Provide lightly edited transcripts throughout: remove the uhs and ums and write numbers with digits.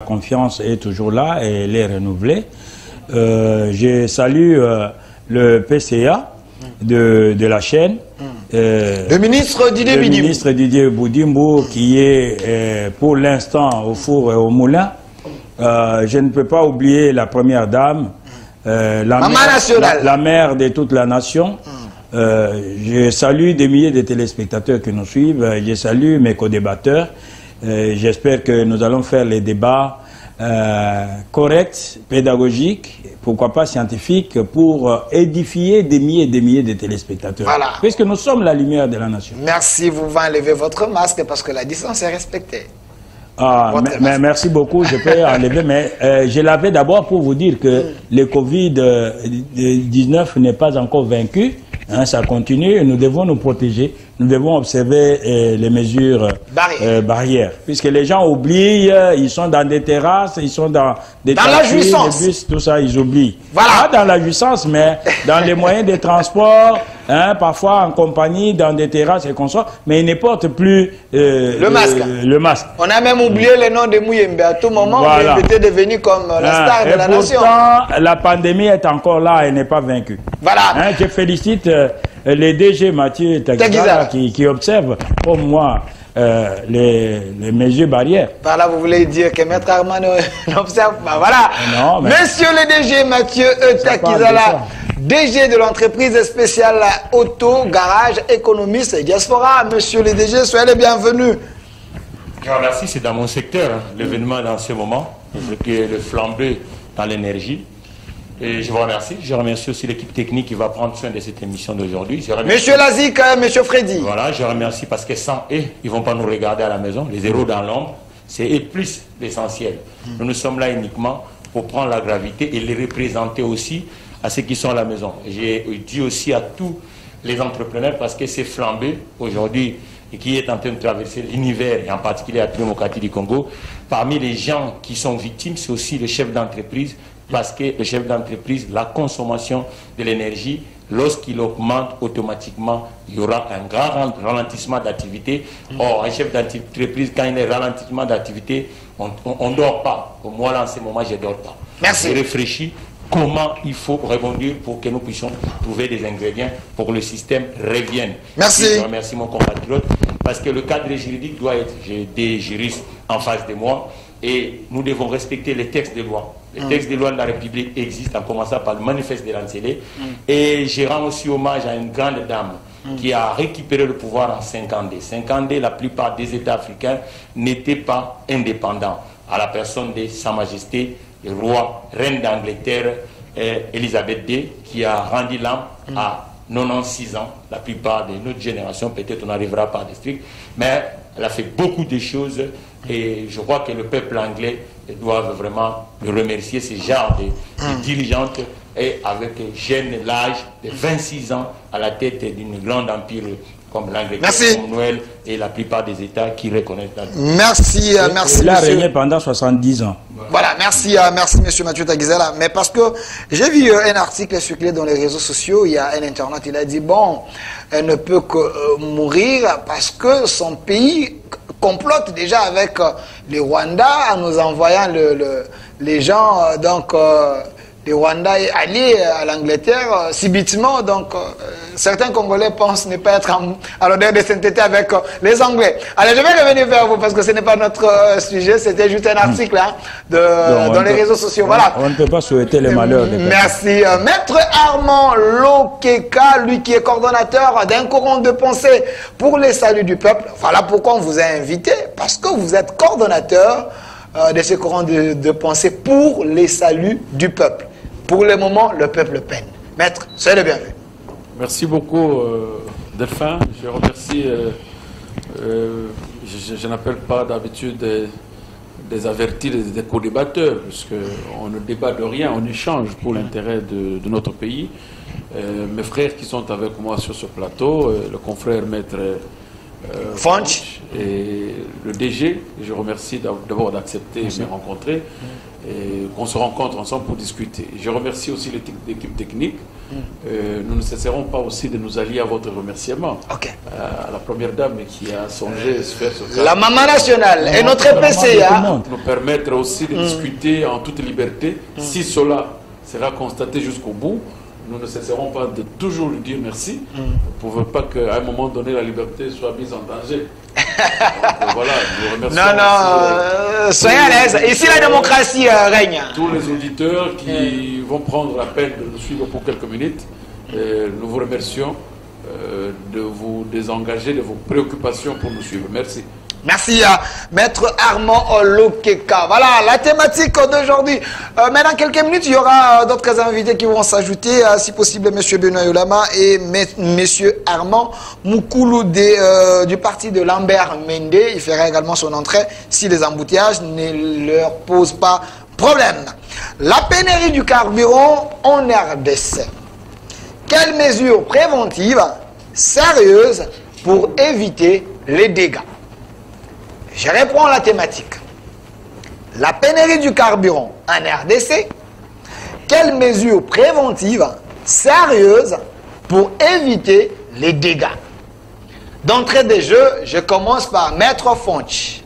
La confiance est toujours là et elle est renouvelée. Je salue le PCA de la chaîne. Le ministre Didier Boudimbo qui est pour l'instant au four et au moulin. Je ne peux pas oublier la première dame, la mère de toute la nation. Je salue des milliers de téléspectateurs qui nous suivent. Je salue mes co-débatteurs. J'espère que nous allons faire les débats corrects, pédagogiques, pourquoi pas scientifiques, pour édifier des milliers de téléspectateurs. Voilà. Puisque nous sommes la lumière de la nation. Merci, vous va enlever votre masque parce que la distance est respectée. Ah, mais merci beaucoup, je peux enlever, mais je l'avais d'abord pour vous dire que le Covid-19 n'est pas encore vaincu, hein, ça continue, nous devons nous protéger, nous devons observer les mesures barrières, puisque les gens oublient, ils sont dans des terrasses, ils sont dans des taxis, des bus, tout ça, ils oublient. Voilà. Pas dans la jouissance, mais dans les moyens de transport, hein, parfois en compagnie, dans des terrasses et consorts, mais ils ne portent plus le masque. On a même oublié le nom de Mouyembe. À tout moment, voilà. Mouyembe était devenu comme la star de la nation. Pourtant, la pandémie est encore là, elle n'est pas vaincue. Voilà. Hein, je félicite les DG Mathieu Taguizala qui observent, comme moi, les mesures barrières. Par là, vous voulez dire que Maître Armand n'observe pas. Voilà. Non, mais Monsieur le DG Mathieu Taguizala, DG de l'entreprise spéciale Auto, Garage, Économiste et Diaspora. Monsieur le DG, soyez les bienvenus. Je remercie, c'est dans mon secteur, hein, l'événement dans ce moment, qui est le flambé dans l'énergie. Et je vous remercie. Je remercie aussi l'équipe technique qui va prendre soin de cette émission d'aujourd'hui. Monsieur Lazik, Monsieur Freddy. Voilà, je remercie parce que sans eux, ils ne vont pas nous regarder à la maison. Les héros dans l'ombre, c'est eux plus l'essentiel. Nous sommes là uniquement pour prendre la gravité et les représenter aussi à ceux qui sont à la maison. J'ai dit aussi à tous les entrepreneurs parce que c'est flambé aujourd'hui et qui est en train de traverser l'univers, et en particulier la démocratie du Congo. Parmi les gens qui sont victimes, c'est aussi le chef d'entreprise, parce que le chef d'entreprise, la consommation de l'énergie, lorsqu'il augmente automatiquement, il y aura un grand ralentissement d'activité. Or, un chef d'entreprise, quand il y a un ralentissement d'activité, on ne dort pas. Au moins, là, en ce moment, je ne dors pas. Merci. Je réfléchis comment il faut rebondir pour que nous puissions trouver des ingrédients pour que le système revienne. Merci. Je remercie mon compatriote parce que le cadre juridique doit être, j'ai des juristes en face de moi et nous devons respecter les textes de loi. Les textes de loi de la République existent en commençant par le manifeste de l'Ancelé. Et je rends aussi hommage à une grande dame qui a récupéré le pouvoir en 50 50 la plupart des États africains n'étaient pas indépendants. À la personne de Sa Majesté, le roi, reine d'Angleterre, Elisabeth II, qui a rendu l'âme à 96 ans. La plupart de notre génération, peut-être on n'arrivera pas à district, mais elle a fait beaucoup de choses et je crois que le peuple anglais doit vraiment le remercier, ce genre de dirigeante et avec jeune l'âge de 26 ans à la tête d'une grande empire comme l'Angleterre, comme Noël et la plupart des États qui reconnaissent la... Merci, merci. Il a régné pendant 70 ans. Voilà, merci, merci Monsieur Mathieu Taguizala. Mais parce que j'ai vu un article circuler dans les réseaux sociaux, il y a un internaute, il a dit, bon, elle ne peut que mourir parce que son pays complote déjà avec les Rwandais en nous envoyant les gens, donc... les Rwandais alliés à l'Angleterre, subitement, donc certains Congolais pensent ne pas être à l'honneur de sainteté avec les Anglais. Allez, je vais revenir vers vous parce que ce n'est pas notre sujet, c'était juste un article hein, dans les réseaux sociaux. Voilà. On ne peut pas souhaiter les malheurs des personnes. Merci. Maître Armand Lokeka, lui qui est coordonnateur d'un courant de pensée pour les saluts du peuple. Voilà pourquoi on vous a invité, parce que vous êtes coordonnateur de ce courant de pensée pour les saluts du peuple. Pour le moment, le peuple peine. Maître, soyez le bienvenu. Merci beaucoup, Delphin. Je remercie, je n'appelle pas d'habitude des avertis, des co-débatteurs, puisqu'on ne débat de rien, on échange pour l'intérêt de notre pays. Mes frères qui sont avec moi sur ce plateau, le confrère Maître Fonch et le DG. Je remercie d'abord d'accepter de me rencontrer et qu'on se rencontre ensemble pour discuter. Je remercie aussi l'équipe technique. Nous ne cesserons pas aussi de nous allier à votre remerciement. À la première dame qui a songé se faire ce cas. La maman nationale et notre PCA. Nous permettre aussi de discuter en toute liberté. Si cela sera constaté jusqu'au bout, nous ne cesserons pas de toujours lui dire merci pour ne pas qu'à un moment donné la liberté soit mise en danger. Donc, voilà, nous remercions soyez à l'aise. Ici, la démocratie règne. Tous les auditeurs qui vont prendre la peine de nous suivre pour quelques minutes, nous vous remercions de vous désengager de vos préoccupations pour nous suivre. Merci. Merci à Maître Armand Lokeka. Voilà la thématique d'aujourd'hui. Mais dans quelques minutes, il y aura d'autres invités qui vont s'ajouter, si possible, M. Benoît Yolama et M. Armand Moukoulou du parti de Lambert Mende. Il fera également son entrée si les embouteillages ne leur posent pas problème. La pénurie du carburant en RDC. Quelles mesures préventives sérieuses pour éviter les dégâts? Je réponds à la thématique. La pénurie du carburant en RDC, quelles mesures préventives sérieuses pour éviter les dégâts? D'entrée de jeu, je commence par Maître Fonch.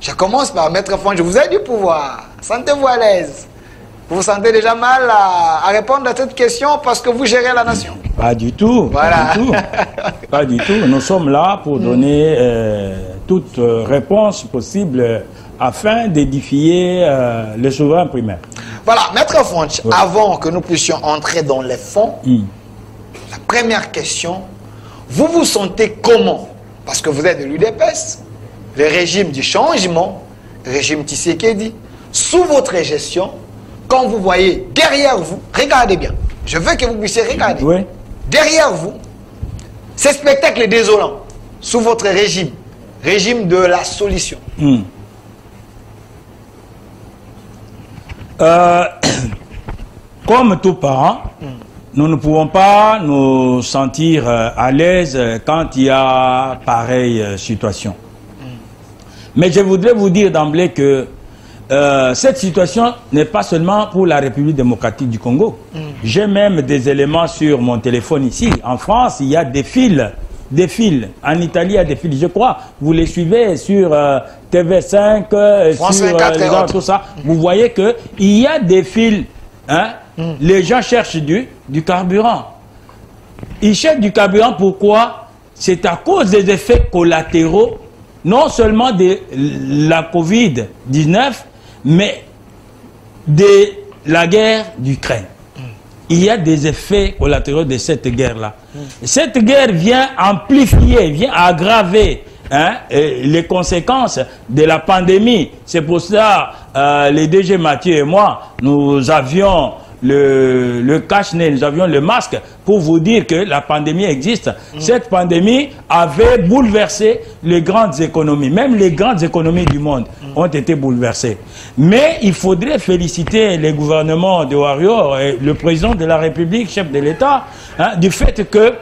Je commence par Maître Fonch. Vous avez du pouvoir. Sentez-vous à l'aise. Vous vous sentez déjà mal à répondre à cette question parce que vous gérez la nation? Pas du tout. Voilà. Pas du tout. Pas du tout. Nous sommes là pour donner toute réponse possible afin d'édifier le souverain primaire. Voilà, Maître Fonch, avant que nous puissions entrer dans les fonds, la première question, vous vous sentez comment? Parce que vous êtes de l'UDPS, le régime du changement, régime Tshisekedi, sous votre gestion, quand vous voyez derrière vous, regardez bien, je veux que vous puissiez regarder, derrière vous, ce spectacle est désolant, sous votre régime, régime de la solution. Comme tout parent, nous ne pouvons pas nous sentir à l'aise quand il y a pareille situation. Mais je voudrais vous dire d'emblée que cette situation n'est pas seulement pour la République démocratique du Congo. J'ai même des éléments sur mon téléphone ici. En France, il y a des fils. En Italie, il y a des fils. Je crois, vous les suivez sur TV5, sur tout ça. Vous voyez qu'il y a des fils. Hein? Les gens cherchent du carburant. Ils cherchent du carburant, pourquoi? C'est à cause des effets collatéraux, non seulement de la Covid-19, mais de la guerre d'Ukraine. Il y a des effets collatéraux de cette guerre-là. Cette guerre vient amplifier, vient aggraver les conséquences de la pandémie. C'est pour ça, les DG Mathieu et moi, nous avions le cache-nez, nous avions le masque pour vous dire que la pandémie existe. Cette pandémie avait bouleversé les grandes économies. Même les grandes économies du monde ont été bouleversées. Mais il faudrait féliciter les gouvernements de Warrior et le président de la République, chef de l'État, du fait que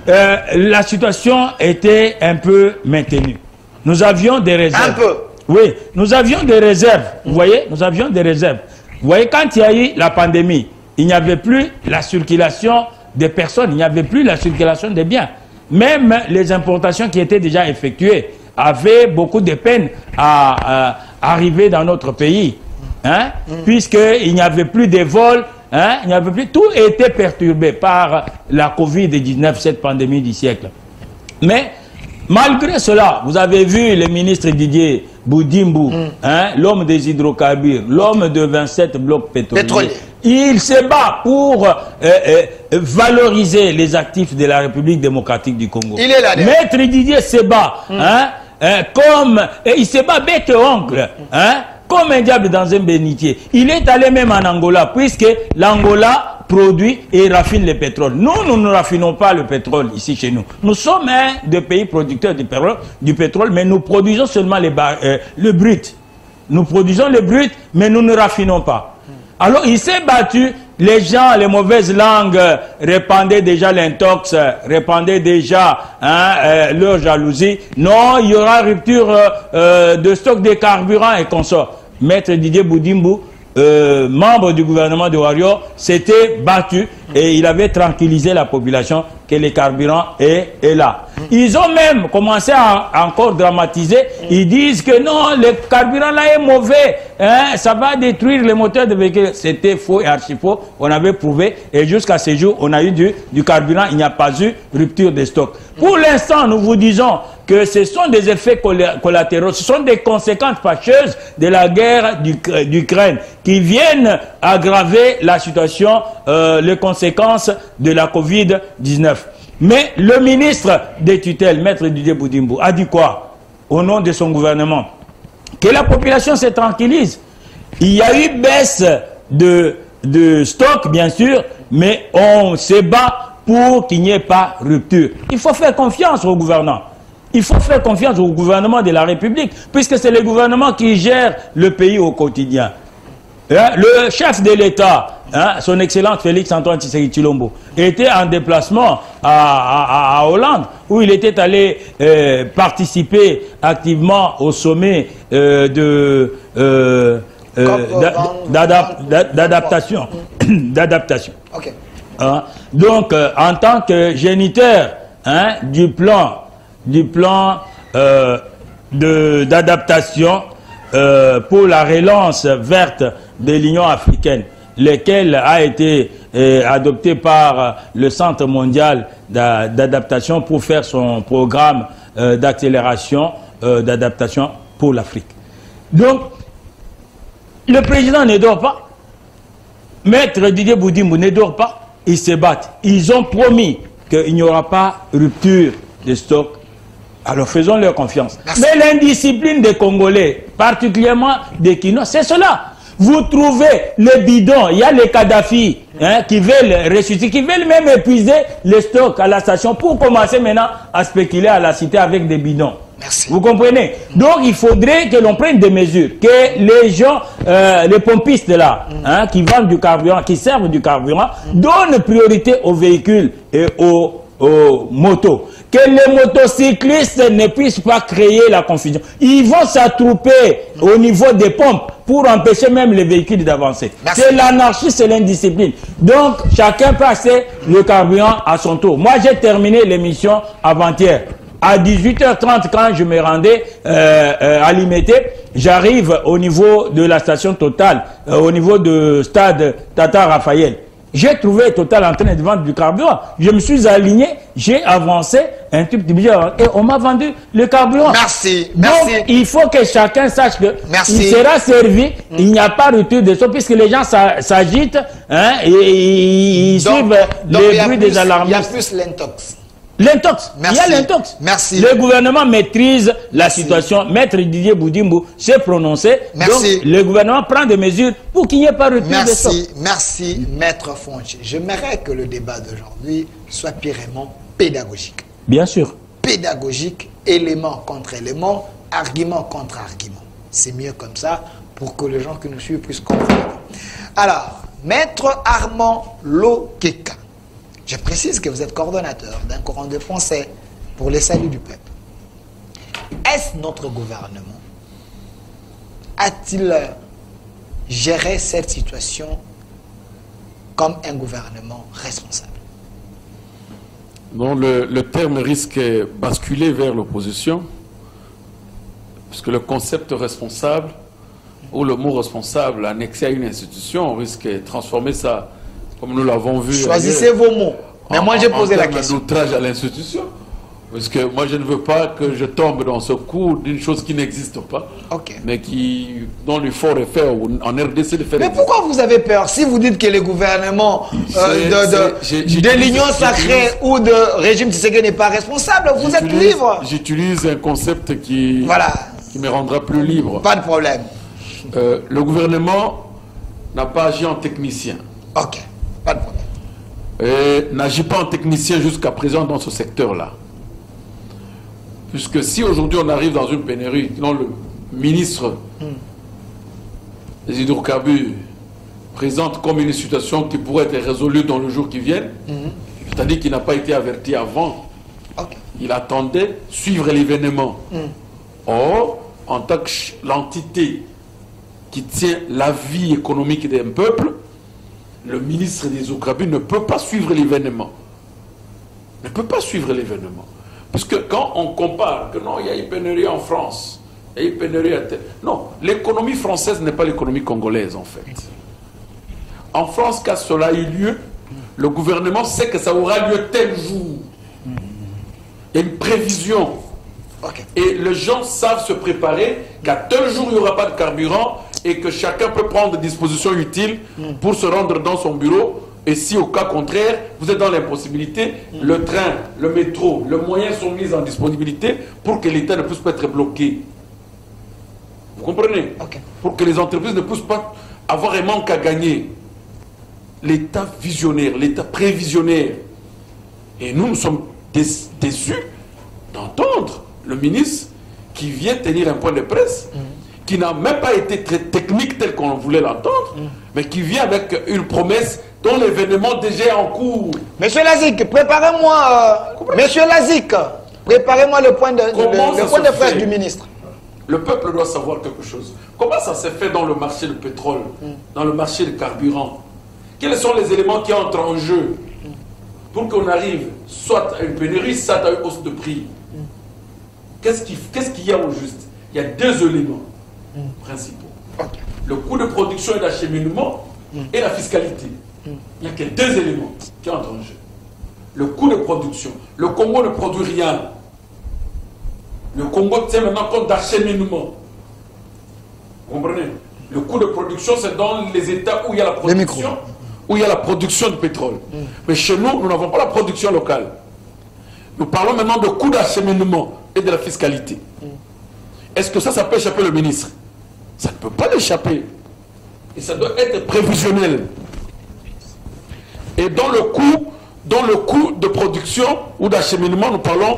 la situation était un peu maintenue. Nous avions des réserves. Un peu. Oui, nous avions des réserves. Vous voyez, nous avions des réserves. Vous voyez, quand il y a eu la pandémie, il n'y avait plus la circulation des personnes, il n'y avait plus la circulation des biens. Même les importations qui étaient déjà effectuées avaient beaucoup de peine à arriver dans notre pays. Puisqu'il n'y avait plus de vols, il n'y avait plus, tout était perturbé par la Covid-19, cette pandémie du siècle. Mais malgré cela, vous avez vu le ministre Didier Boudimbu, l'homme des hydrocarbures, l'homme de 27 blocs pétroliers. Il se bat pour valoriser les actifs de la République démocratique du Congo. Il est là. Maître Didier se bat, il se bat bête et oncle, comme un diable dans un bénitier. Il est allé même en Angola, puisque l'Angola produit et raffine le pétrole. Nous ne raffinons pas le pétrole ici chez nous. Nous sommes un des pays producteurs du pétrole, mais nous produisons seulement le brut. Nous produisons le brut, mais nous ne raffinons pas. Alors il s'est battu Les gens, les mauvaises langues répandaient déjà l'intox, répandaient déjà leur jalousie. Non, il y aura rupture de stock de carburant et consorts. Maître Didier Boudimbo, membre du gouvernement de Wario, s'était battu et il avait tranquillisé la population que le carburant est là. Ils ont même commencé à encore dramatiser. Ils disent que non, le carburant là est mauvais, ça va détruire les moteurs de véhicules. C'était faux et archi faux. On avait prouvé et jusqu'à ce jour, on a eu du carburant. Il n'y a pas eu rupture de stock. Pour l'instant, nous vous disons que ce sont des effets collatéraux, ce sont des conséquences fâcheuses de la guerre d'Ukraine qui viennent aggraver la situation, les conséquences de la Covid-19. Mais le ministre des tutelles, Maître Didier Boudimbo, a dit quoi au nom de son gouvernement? Que la population se tranquillise. Il y a eu baisse de stock, bien sûr, mais on se bat pour qu'il n'y ait pas rupture. Il faut faire confiance au gouvernement. Il faut faire confiance au gouvernement de la République, puisque c'est le gouvernement qui gère le pays au quotidien. Le chef de l'État, son Excellence Félix Antoine Tshisekedi Tshilombo, était en déplacement à Hollande, où il était allé participer activement au sommet d'adaptation. Okay. Donc, en tant que géniteur du plan d'adaptation pour la relance verte de l'Union africaine, lequel a été adopté par le Centre mondial d'adaptation pour faire son programme d'accélération d'adaptation pour l'Afrique. Donc, le président ne dort pas, Maître Didier Boudimbo ne dort pas, ils se battent. Ils ont promis qu'il n'y aura pas rupture de stock. Alors faisons-leur confiance. Merci. Mais l'indiscipline des Congolais, particulièrement des Kinois, c'est cela. Vous trouvez les bidons, il y a les Kadhafi qui veulent ressusciter, qui veulent même épuiser les stocks à la station pour commencer maintenant à spéculer à la cité avec des bidons. Merci. Vous comprenez? Donc il faudrait que l'on prenne des mesures, que les gens, les pompistes là, qui vendent du carburant, qui servent du carburant, donnent priorité aux véhicules et aux motos. Que les motocyclistes ne puissent pas créer la confusion. Ils vont s'attrouper au niveau des pompes pour empêcher même les véhicules d'avancer. C'est l'anarchie, c'est l'indiscipline. Donc, chacun passe le carburant à son tour. Moi, j'ai terminé l'émission avant-hier. À 18h30, quand je me rendais à Limete, j'arrive au niveau de la station Total, au niveau du stade Tata Raphaël. J'ai trouvé Total en train de vendre du carburant. Je me suis aligné, j'ai avancé un tout petit budget et on m'a vendu le carburant. Merci. Donc, il faut que chacun sache que il sera servi, il n'y a pas de rupture de stock puisque les gens s'agitent et ils suivent les bruits des alarmistes. Il y a plus l'intox. L'intox, il y a l'intox. Merci. Le gouvernement maîtrise la situation. Maître Didier Boudimbo s'est prononcé. Merci. Donc, le gouvernement prend des mesures pour qu'il n'y ait pas de rupture de stock. Merci, Maître Fonchi. J'aimerais que le débat d'aujourd'hui soit purement pédagogique. Bien sûr. Pédagogique, élément contre élément, argument contre argument. C'est mieux comme ça pour que les gens qui nous suivent puissent comprendre. Alors, Maître Armand Lokeka. Je précise que vous êtes coordonnateur d'un courant de pensée pour le salut du peuple. Est-ce notre gouvernement a-t-il géré cette situation comme un gouvernement responsable? Non, le terme risque de basculer vers l'opposition, puisque le concept responsable ou le mot responsable annexé à une institution, on risque de transformer ça. Comme nous l'avons vu. Choisissez vos mots. Mais moi, j'ai posé la question. D'outrage à l'institution. Parce que moi, je ne veux pas que je tombe dans ce coup d'une chose qui n'existe pas. Mais dont l'effort est fait en RDC de faire. Mais pourquoi vous avez peur? Si vous dites que le gouvernement de l'Union sacrée ou de régime Tshisekedi n'est pas responsable, vous êtes libre. J'utilise un concept qui me rendra plus libre. Pas de problème. Le gouvernement n'a pas agi en technicien. Ok. Pas de problème. Et n'agit pas en technicien jusqu'à présent dans ce secteur-là. Puisque si aujourd'hui on arrive dans une pénurie, dont le ministre des hydrocarbures présente comme une situation qui pourrait être résolue dans le jour qui vient. C'est-à-dire qu'il n'a pas été averti avant. Il attendait suivre l'événement. Or, en tant que l'entité qui tient la vie économique d'un peuple, le ministre des Hydrocarbures ne peut pas suivre l'événement. Ne peut pas suivre l'événement. Parce que quand on compare que non, il y a une pénurie en France, il y a une pénurie à tel... Non, l'économie française n'est pas l'économie congolaise en fait. En France, quand cela a eu lieu, le gouvernement sait que ça aura lieu tel jour. Il y a une prévision. Et les gens savent se préparer qu'à tel jour il n'y aura pas de carburant et que chacun peut prendre des dispositions utiles pour se rendre dans son bureau. Et si au cas contraire, vous êtes dans l'impossibilité, le train, le métro, le moyen sont mis en disponibilité pour que l'État ne puisse pas être bloqué. Vous comprenez? Pour que les entreprises ne puissent pas avoir un manque à gagner. L'État visionnaire, l'État prévisionnaire. Et nous sommes déçus d'entendre le ministre qui vient tenir un point de presse, qui n'a même pas été très technique tel qu'on voulait l'entendre, mais qui vient avec une promesse dont l'événement déjà est en cours. Monsieur Lazik, préparez-moi, Monsieur Lazik, préparez-moi le point de presse du ministre. Le peuple doit savoir quelque chose. Comment ça s'est fait dans le marché du pétrole, dans le marché du carburant? Quels sont les éléments qui entrent en jeu pour qu'on arrive soit à une pénurie, soit à une hausse de prix? Qu'est-ce qu'il y a au juste? Il y a deux éléments principaux. Le coût de production et d'acheminement et la fiscalité. Il n'y a que deux éléments qui entrent en jeu. Le coût de production. Le Congo ne produit rien. Le Congo tient maintenant compte d'acheminement. Vous comprenez? Le coût de production, c'est dans les États où il y a la production, de pétrole. Mais chez nous, nous n'avons pas la production locale. Nous parlons maintenant de coût d'acheminement et de la fiscalité. Est-ce que ça peut échapper le ministre? Ça ne peut pas l'échapper. Et ça doit être prévisionnel. Et dans le coût de production ou d'acheminement, nous parlons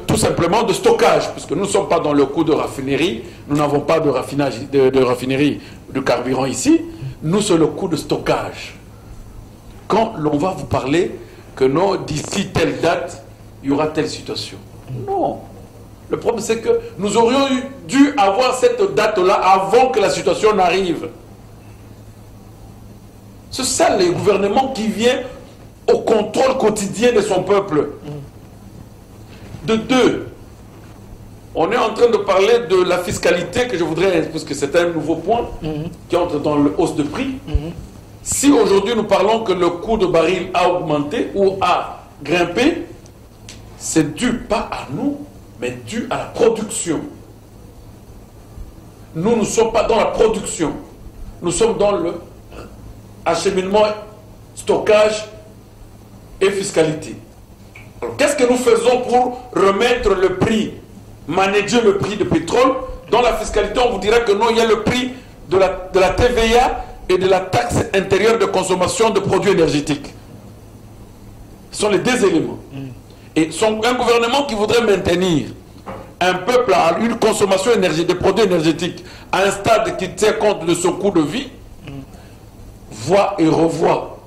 tout simplement de stockage, puisque nous ne sommes pas dans le coût de raffinerie, nous n'avons pas de raffinerie de carburant ici, nous c'est le coût de stockage. Quand l'on va vous parler que non, d'ici telle date, il y aura telle situation. Non. Le problème c'est que nous aurions dû avoir cette date-là avant que la situation n'arrive. C'est ça le gouvernement qui vient au contrôle quotidien de son peuple. De deux, on est en train de parler de la fiscalité que je voudrais, parce que c'est un nouveau point qui entre dans le hausse de prix. Si aujourd'hui nous parlons que le coût de baril a augmenté ou a grimpé, c'est dû pas à nous, mais dû à la production. Nous ne sommes pas dans la production. Nous sommes dans le acheminement, stockage et fiscalité. Alors, qu'est-ce que nous faisons pour remettre le prix, manager le prix de pétrole? Dans la fiscalité, on vous dira que non, il y a le prix de la TVA et de la taxe intérieure de consommation de produits énergétiques. Ce sont les deux éléments. Et un gouvernement qui voudrait maintenir un peuple à une consommation énergétique, de produits énergétiques à un stade qui tient compte de son coût de vie, voit et revoit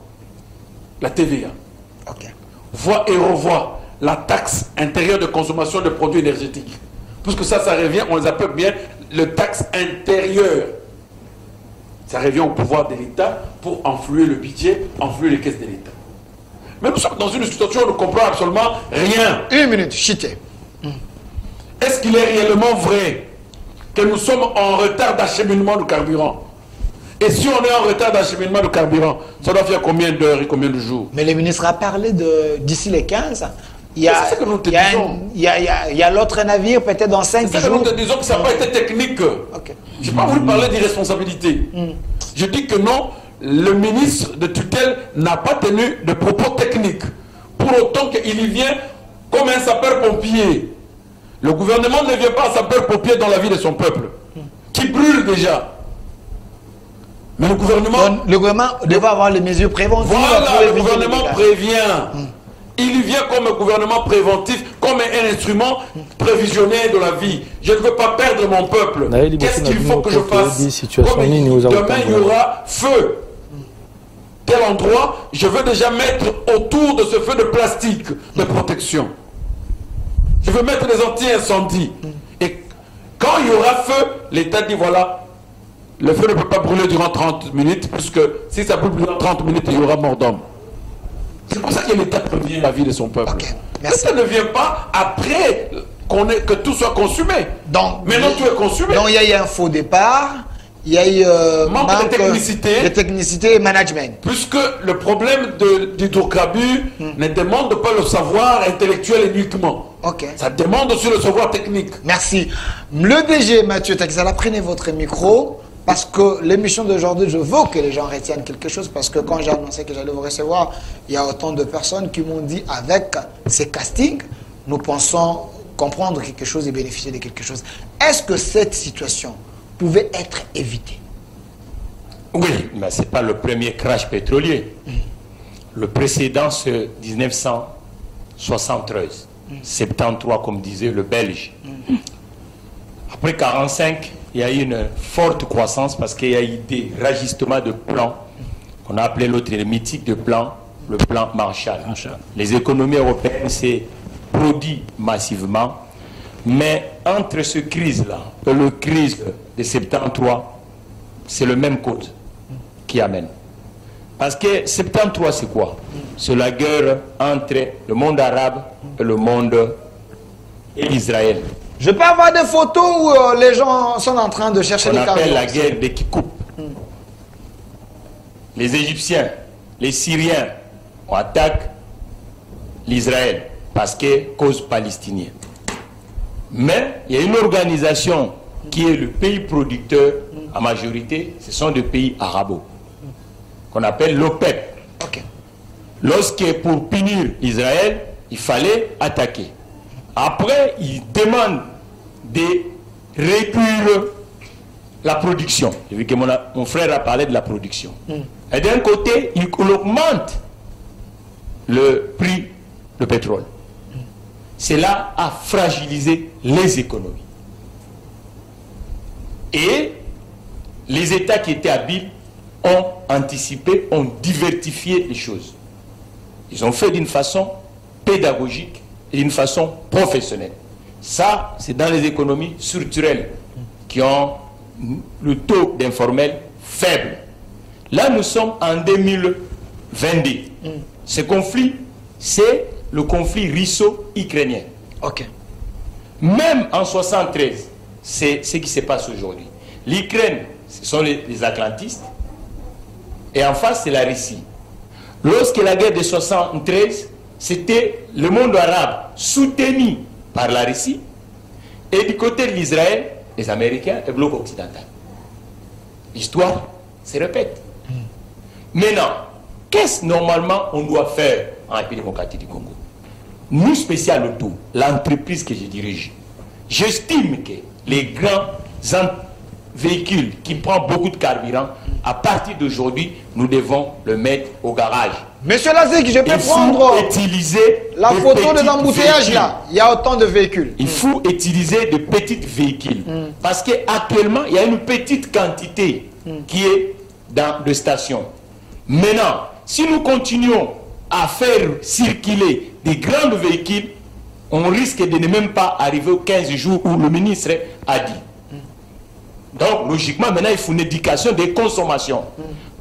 la TVA. Voit et revoit la taxe intérieure de consommation de produits énergétiques. Puisque ça revient, on les appelle bien le taxe intérieure. Ça revient au pouvoir de l'État pour enfluer le budget, enfluer les caisses de l'État. Mais nous sommes dans une situation où on ne comprend absolument rien. Une minute, chité. Est-ce qu'il est réellement vrai que nous sommes en retard d'acheminement de carburant? Et si on est en retard d'acheminement de carburant, ça doit faire combien d'heures et combien de jours? Mais le ministre a parlé d'ici les 15. Il y a l'autre navire peut-être dans 5 jours. C'est ça que nous te disons que ça n'a pas été technique. Je n'ai pas voulu parler d'irresponsabilité. Je dis que non, le ministre de tutelle n'a pas tenu de propos techniques. Pour autant qu'il y vient comme un sapeur-pompier. Le gouvernement ne vient pas sapeur-pompier dans la vie de son peuple, qui brûle déjà. Mais le gouvernement... devait avoir les mesures préventives. Voilà, le gouvernement prévient. Il vient comme un gouvernement préventif, comme un instrument prévisionnaire de la vie. Je ne veux pas perdre mon peuple. Qu'est-ce qu'il faut que je fasse? Comme demain, il y aura feu. Tel endroit, je veux déjà mettre autour de ce feu de plastique de protection. Je veux mettre des anti-incendies. Et quand il y aura feu, l'État dit voilà, le feu ne peut pas brûler durant 30 minutes, puisque si ça brûle durant 30 minutes, il y aura mort d'homme. C'est pour ça que l'État prévient la vie de son peuple. Okay, ça ne vient pas après que tout soit consumé. Donc, maintenant tout est consumé. Donc il y a eu un faux départ, il y a eu manque de technicité et management. Puisque le problème d'hydrocarbures ne demande pas le savoir intellectuel uniquement. Ça demande aussi le savoir technique. Merci. Le DG Mathieu Takizala, prenez votre micro. Parce que l'émission d'aujourd'hui, je veux que les gens retiennent quelque chose. Parce que quand j'ai annoncé que j'allais vous recevoir, il y a autant de personnes qui m'ont dit avec ces castings, nous pensons comprendre quelque chose et bénéficier de quelque chose. Est-ce que cette situation pouvait être évitée? Oui, mais ce n'est pas le premier crash pétrolier. Le précédent, c'est 1973. 73, comme disait le Belge. Après 1945, il y a eu une forte croissance parce qu'il y a eu des rajustements de plans qu'on a appelé l'autre le mythique de plan, le plan Marshall. Les économies européennes s'est produit massivement, mais entre ce crise-là et le crise de 73, c'est le même cause qui amène. Parce que 73, c'est quoi? C'est la guerre entre le monde arabe et le monde Israël. Je peux avoir des photos où les gens sont en train de chercher des carburants. On appelle la guerre des Kikouk. Les Égyptiens, les Syriens, on attaque l'Israël parce que cause palestinienne. Mais il y a une organisation qui est le pays producteur, en majorité, ce sont des pays arabes, qu'on appelle l'OPEP. Lorsque pour punir Israël, il fallait attaquer. Après, ils demandent de réduire la production. J'ai vu que mon frère a parlé de la production. Et d'un côté, il augmente le prix du pétrole. Cela a fragilisé les économies. Et les États qui étaient habiles ont anticipé, ont diversifié les choses. Ils ont fait d'une façon pédagogique et d'une façon professionnelle. Ça, c'est dans les économies structurelles qui ont le taux d'informel faible. Là, nous sommes en 2022. Ce conflit, c'est le conflit russo-ukrainien. Même en 1973, c'est ce qui se passe aujourd'hui. L'Ukraine, ce sont les atlantistes. Et en face, c'est la Russie. Lorsque la guerre de 1973, c'était le monde arabe soutenu par la Russie. Et du côté de l'Israël, les Américains et le bloc occidental. L'histoire se répète. Maintenant, qu'est-ce normalement on doit faire en République démocratique du Congo? Nous, spécial auto, l'entreprise que je dirige, j'estime que les grands véhicules qui prennent beaucoup de carburant, à partir d'aujourd'hui, nous devons le mettre au garage. Monsieur Lazik, je peux prendre la photo de l'embouteillage là. Il y a autant de véhicules. Il faut utiliser de petits véhicules. Parce qu'actuellement, il y a une petite quantité qui est dans les stations. Maintenant, si nous continuons à faire circuler des grands véhicules, on risque de ne même pas arriver aux 15 jours où le ministre a dit. Donc, logiquement, maintenant, il faut une éducation des consommations.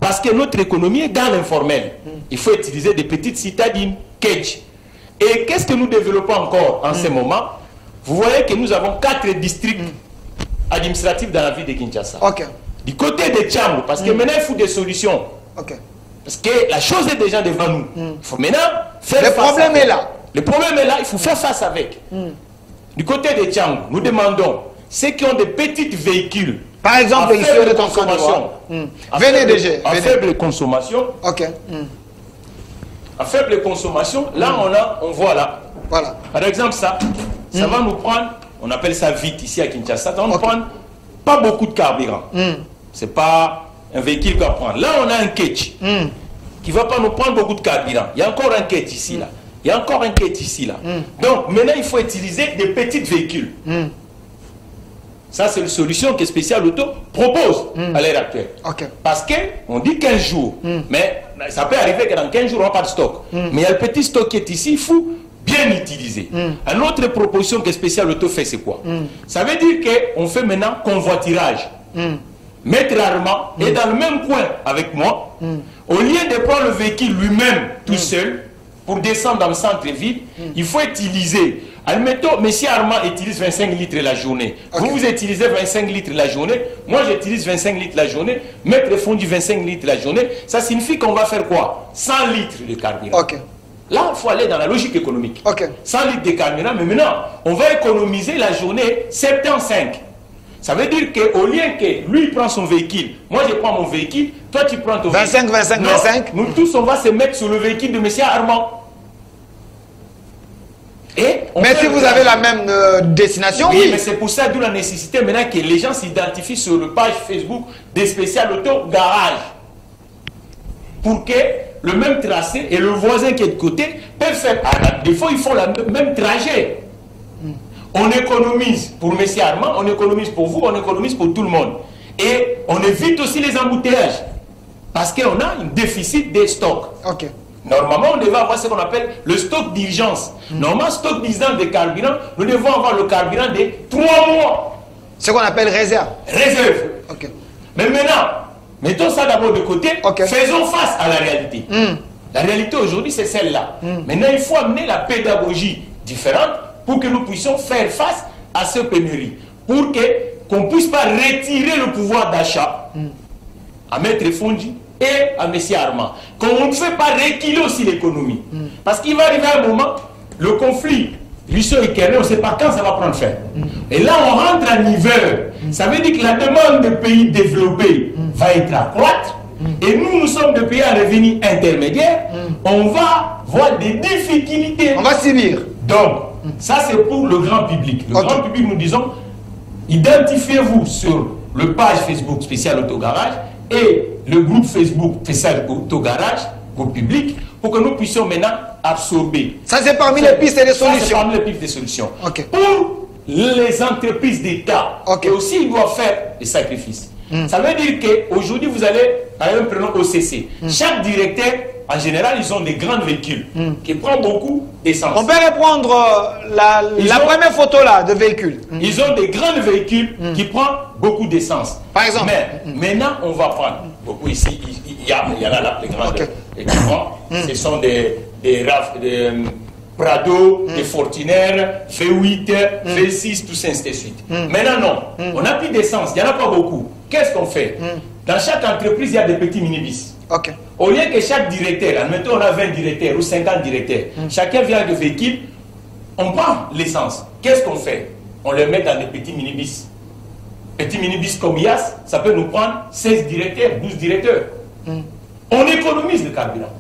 Parce que notre économie est dans l'informel. Il faut utiliser des petites citadines, cage. Et qu'est-ce que nous développons encore en ce moment? Vous voyez que nous avons 4 districts administratifs dans la ville de Kinshasa. Du côté de Tchambou, parce que maintenant, il faut des solutions. Parce que la chose est déjà devant nous. Il faut maintenant faire face. Le problème est là. Le problème est là, il faut faire face avec. Du côté de Tchambou, nous demandons ceux qui ont des petits véhicules. Par exemple, ici, on est en consommation. Venez déjà. À faible consommation. À faible consommation, là, on voit là. Par exemple, ça va nous prendre, on appelle ça vite ici à Kinshasa, ça va nous prendre pas beaucoup de carburant. C'est pas un véhicule qu'on va prendre. Là, on a un catch qui ne va pas nous prendre beaucoup de carburant. Il y a encore un catch ici, là. Il Il y a encore un qui est ici, là. Donc, maintenant, il faut utiliser des petits véhicules. Ça, c'est une solution que Spécial Auto propose à l'heure actuelle. Parce qu'on dit 15 jours, mais ça peut arriver que dans 15 jours, on n'a pas de stock. Mais il y a le petit stock qui est ici, il faut bien utiliser. Une autre proposition que Spécial Auto fait, c'est quoi? Ça veut dire qu'on fait maintenant convoiturage. Maître Armand est dans le même coin avec moi. Au lieu de prendre le véhicule lui-même tout seul pour descendre dans le centre-ville, il faut utiliser. Admettons, M. Armand utilise 25 litres la journée. Vous utilisez 25 litres la journée. Moi, j'utilise 25 litres la journée. Maître Fondu 25 litres la journée. Ça signifie qu'on va faire quoi? 100 litres de carburant. Là, il faut aller dans la logique économique. 100 litres de carburant, mais maintenant, on va économiser la journée 75. Ça veut dire qu'au lieu que lui prend son véhicule, moi je prends mon véhicule, toi tu prends ton 25, 25, 25. Nous tous, on va se mettre sur le véhicule de M. Armand. Mais si vous avez la même destination, oui, mais c'est pour ça d'où la nécessité maintenant que les gens s'identifient sur le page Facebook des Spécial Auto Garage. Pour que le même tracé et le voisin qui est de côté peuvent faire. Des fois, ils font le même trajet. On économise pour M. Armand, on économise pour vous, on économise pour tout le monde. Et on évite aussi les embouteillages. Parce qu'on a un déficit des stocks. Normalement, on devait avoir ce qu'on appelle le stock d'urgence. Normalement, stock d'urgence de carburant, nous devons avoir le carburant de 3 mois. Ce qu'on appelle réserve. Réserve. Mais maintenant, mettons ça d'abord de côté, faisons face à la réalité. La réalité aujourd'hui, c'est celle-là. Maintenant, il faut amener la pédagogie différente pour que nous puissions faire face à ce pénurie. Pour qu'on ne puisse pas retirer le pouvoir d'achat à Maître Fondi et à M. Armand. Qu'on ne fait pas reculer aussi l'économie. Parce qu'il va arriver un moment, le conflit russo-ukrainien, on ne sait pas quand ça va prendre fin. Et là, on rentre en hiver. Ça veut dire que la demande des pays développés va être accroître. Et nous, nous sommes des pays à revenu intermédiaire. On va voir des difficultés. On va subir. Donc, ça c'est pour le grand public. Le grand public, nous disons, identifiez-vous sur le page Facebook Spécial Auto Garage et le groupe Facebook Spécial Auto Garage pour public, pour que nous puissions maintenant absorber. Ça c'est parmi les pistes et les solutions. C'est parmi les pistes et solutions. Pour les entreprises d'État, aussi ils doivent faire des sacrifices. Ça veut dire qu'aujourd'hui vous allez, par exemple, prenons OCC. Chaque directeur, en général, ils ont des grands véhicules qui prennent beaucoup d'essence. On peut reprendre la première photo là de véhicule. Ils ont des grands véhicules qui prennent beaucoup d'essence. Par exemple. Mais maintenant, on va prendre beaucoup ici. Il y en a là les grands équipements. Ce sont des Prado, des Fortuner, V8, V6, tout ça, ainsi de suite. Maintenant, non. On n'a plus d'essence. Il n'y en a pas beaucoup. Qu'est-ce qu'on fait? Dans chaque entreprise, il y a des petits minibus. Au lieu que chaque directeur, admettons on a 20 directeurs ou 50 directeurs, chacun vient avec le véhicule, on prend l'essence. Qu'est-ce qu'on fait? On le met dans des petits minibus. Petits minibus comme IAS, ça peut nous prendre 16 directeurs, 12 directeurs. On économise le carburant.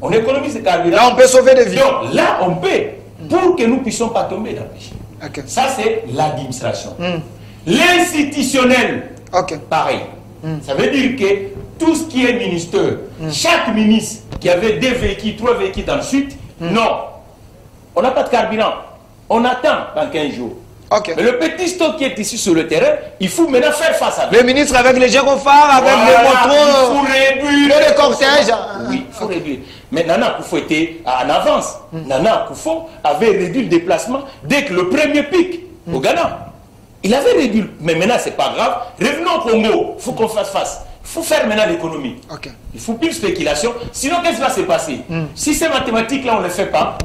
On économise le carburant. Là, on peut sauver des vies. Donc là, on peut, pour que nous ne puissions pas tomber dans le péché. Ça, c'est l'administration. L'institutionnel, pareil. Ça veut dire que tout ce qui est ministère, chaque ministre qui avait 2 véhicules, 3 véhicules ensuite, non. On n'a pas de carburant. On attend dans 15 jours. Mais le petit stock qui est ici sur le terrain, il faut maintenant faire face à lui. Le ministre avec les gyrophares, avec les motos, il faut réduire les cortèges. Oui, il faut réduire. Mais Nana Koufo était en avance. Nana Koufo avait réduit le déplacement dès que le premier pic au Ghana. Il avait réduit. Mais maintenant, ce n'est pas grave. Revenons au Congo. Il faut qu'on fasse face. Il faut faire maintenant l'économie. Il faut plus de spéculation. Sinon, qu'est-ce qui va se passer? Si ces mathématiques-là, on ne les fait pas,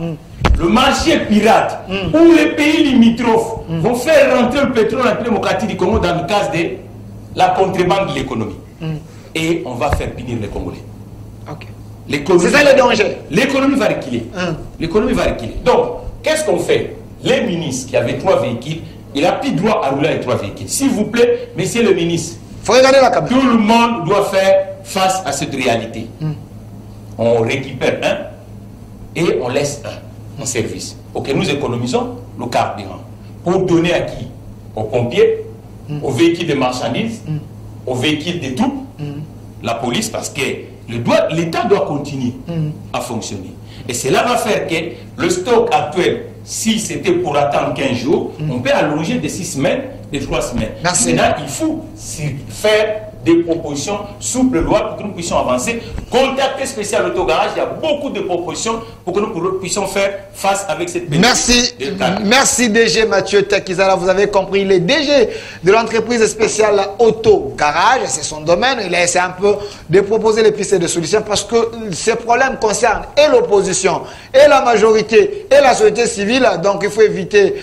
le marché pirate ou les pays limitrophes vont faire rentrer le pétrole en démocratie du Congo dans le cadre de la contrebande de l'économie. Et on va faire punir les Congolais. C'est ça le danger. L'économie va reculer. L'économie va reculer. Donc, qu'est-ce qu'on fait? Les ministres qui avaient 3 véhicules, il n'a plus droit à rouler avec 3 véhicules. S'il vous plaît, monsieur le ministre, faut regarder la caméra. Tout le monde doit faire face à cette réalité. On récupère un et on laisse un en service. Ok, nous économisons le carburant. Pour donner à qui? Aux pompiers, aux véhicules de marchandises, aux véhicules de troupes, la police, parce que l'État doit continuer à fonctionner. Et cela va faire que le stock actuel, si c'était pour attendre 15 jours, on peut allonger de 6 semaines, de 3 semaines. Merci. Maintenant, il faut faire des propositions souples loi pour que nous puissions avancer. Contacter spécial autogarage, il y a beaucoup de propositions pour que nous puissions faire face avec cette pénurie. Merci DG Mathieu Takizala, vous avez compris, il est DG de l'entreprise spéciale autogarage, c'est son domaine, il a essayé un peu de proposer les pistes de solutions parce que ces problèmes concernent et l'opposition, et la majorité, et la société civile, donc il faut éviter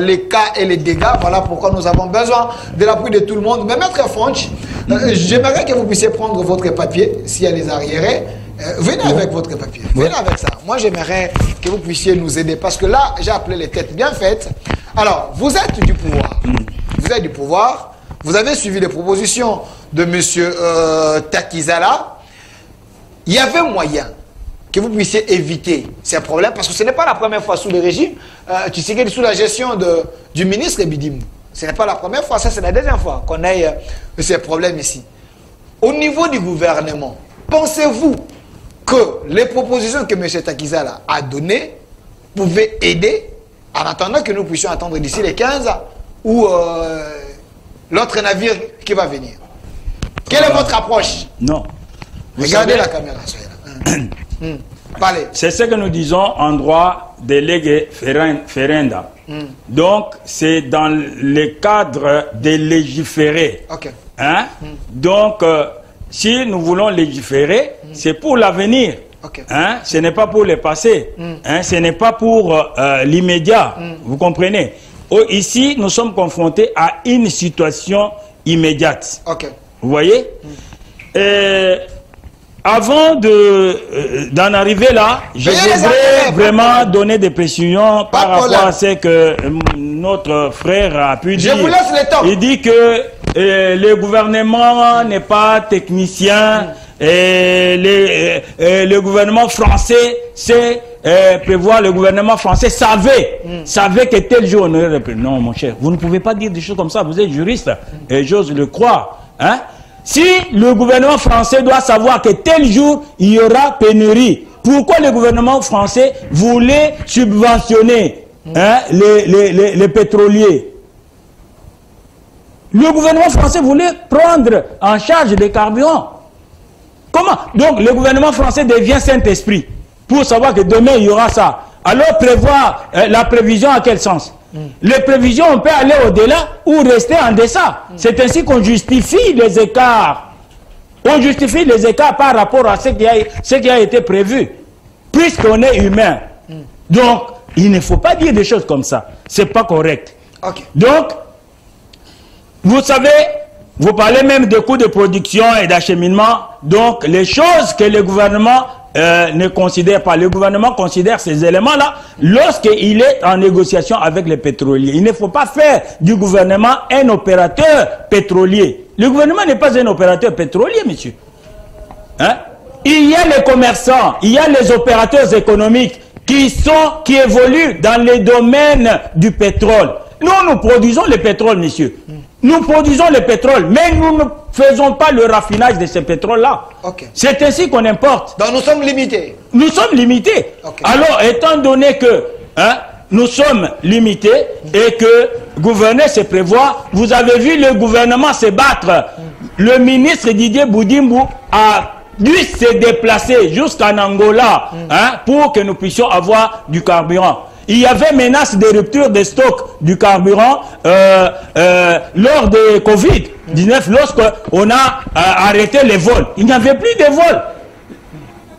les cas et les dégâts, voilà pourquoi nous avons besoin de l'appui de tout le monde. Mais Maître Fonch, j'aimerais que vous puissiez prendre votre papier, s'il y a les arriérés. Venez avec votre papier, venez avec ça. Moi, j'aimerais que vous puissiez nous aider parce que là, j'ai appelé les têtes bien faites. Alors, vous êtes du pouvoir. Vous êtes du pouvoir. Vous avez suivi les propositions de M. Takizala. Il y avait moyen que vous puissiez éviter ces problèmes parce que ce n'est pas la première fois sous le régime. Tu sais que sous la gestion du ministre Bidim. Ce n'est pas la première fois, ça c'est la deuxième fois qu'on a ces problèmes ici. Au niveau du gouvernement, pensez-vous que les propositions que M. Takizala a données pouvaient aider en attendant que nous puissions attendre d'ici les 15 ou l'autre navire qui va venir? Quelle est votre approche? Non. Regardez la caméra, soyez là. Parlez. C'est ce que nous disons en droit de lege ferenda. Donc, c'est dans le cadre de légiférer. Okay. Hein? Donc, si nous voulons légiférer, c'est pour l'avenir. Okay. Hein? Ce n'est pas pour le passé. Hein? Ce n'est pas pour l'immédiat. Vous comprenez? Ici, nous sommes confrontés à une situation immédiate. Okay. Vous voyez? Avant d'en arriver là, je voudrais vraiment donner des précisions par rapport à ce que notre frère a pu dire. Je vous laisse le temps. Il dit que le gouvernement n'est pas technicien et le gouvernement français sait prévoir, le gouvernement français savait que tel jour on aurait... Non mon cher, vous ne pouvez pas dire des choses comme ça, vous êtes juriste et j'ose le croire. Hein? Si le gouvernement français doit savoir que tel jour, il y aura pénurie, pourquoi le gouvernement français voulait subventionner les pétroliers? Le gouvernement français voulait prendre en charge des carburants. Comment? Donc le gouvernement français devient Saint-Esprit pour savoir que demain il y aura ça. Alors prévoir la prévision à quel sens? Les prévisions, on peut aller au-delà ou rester en deçà. C'est ainsi qu'on justifie les écarts. On justifie les écarts par rapport à ce qui a été prévu. Puisqu'on est humain. Donc, il ne faut pas dire des choses comme ça. Ce n'est pas correct. Okay. Donc, vous savez, vous parlez même de coûts de production et d'acheminement. Donc, les choses que le gouvernement ne considère pas. Le gouvernement considère ces éléments-là lorsqu'il est en négociation avec les pétroliers. Il ne faut pas faire du gouvernement un opérateur pétrolier. Le gouvernement n'est pas un opérateur pétrolier, monsieur. Hein? Il y a les commerçants, il y a les opérateurs économiques qui évoluent dans les domaines du pétrole. Nous produisons le pétrole, monsieur. Nous produisons le pétrole, mais nous ne faisons pas le raffinage de ce pétrole-là. Okay. C'est ainsi qu'on importe. Donc nous sommes limités. Nous sommes limités. Okay. Alors, étant donné que nous sommes limités et que gouverner, c'est prévoir, vous avez vu le gouvernement se battre. Le ministre Didier Boudimbo a dû se déplacer jusqu'en Angola pour que nous puissions avoir du carburant. Il y avait menace de rupture de stock du carburant lors de Covid-19, lorsqu'on a arrêté les vols. Il n'y avait plus de vols.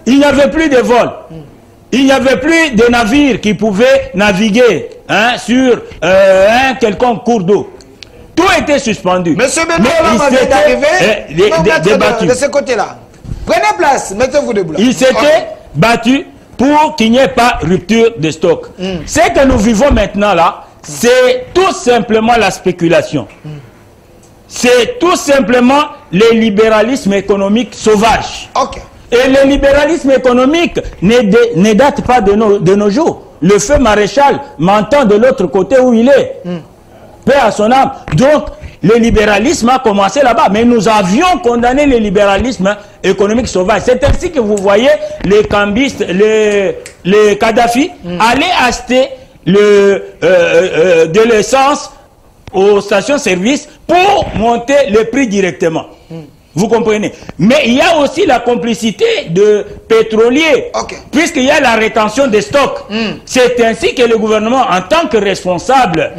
Il n'y avait plus de vols. Il n'y avait plus de navires qui pouvaient naviguer sur un quelconque cours d'eau. Tout était suspendu. Monsieur Benoît, vous êtes arrivé de ce côté-là. Prenez place, mettez-vous debout. Il s'était battu pour qu'il n'y ait pas rupture de stock. Ce que nous vivons maintenant là, c'est tout simplement la spéculation. C'est tout simplement le libéralisme économique sauvage. Okay. Et le libéralisme économique ne date pas de nos jours. Le feu maréchal m'entend de l'autre côté où il est. Paix à son âme. Donc, le libéralisme a commencé là-bas. Mais nous avions condamné le libéralisme économique sauvage. C'est ainsi que vous voyez les cambistes, les Kadhafi aller acheter de l'essence aux stations-service pour monter le prix directement. Vous comprenez? Mais il y a aussi la complicité de pétroliers, puisqu'il y a la rétention des stocks. C'est ainsi que le gouvernement, en tant que responsable,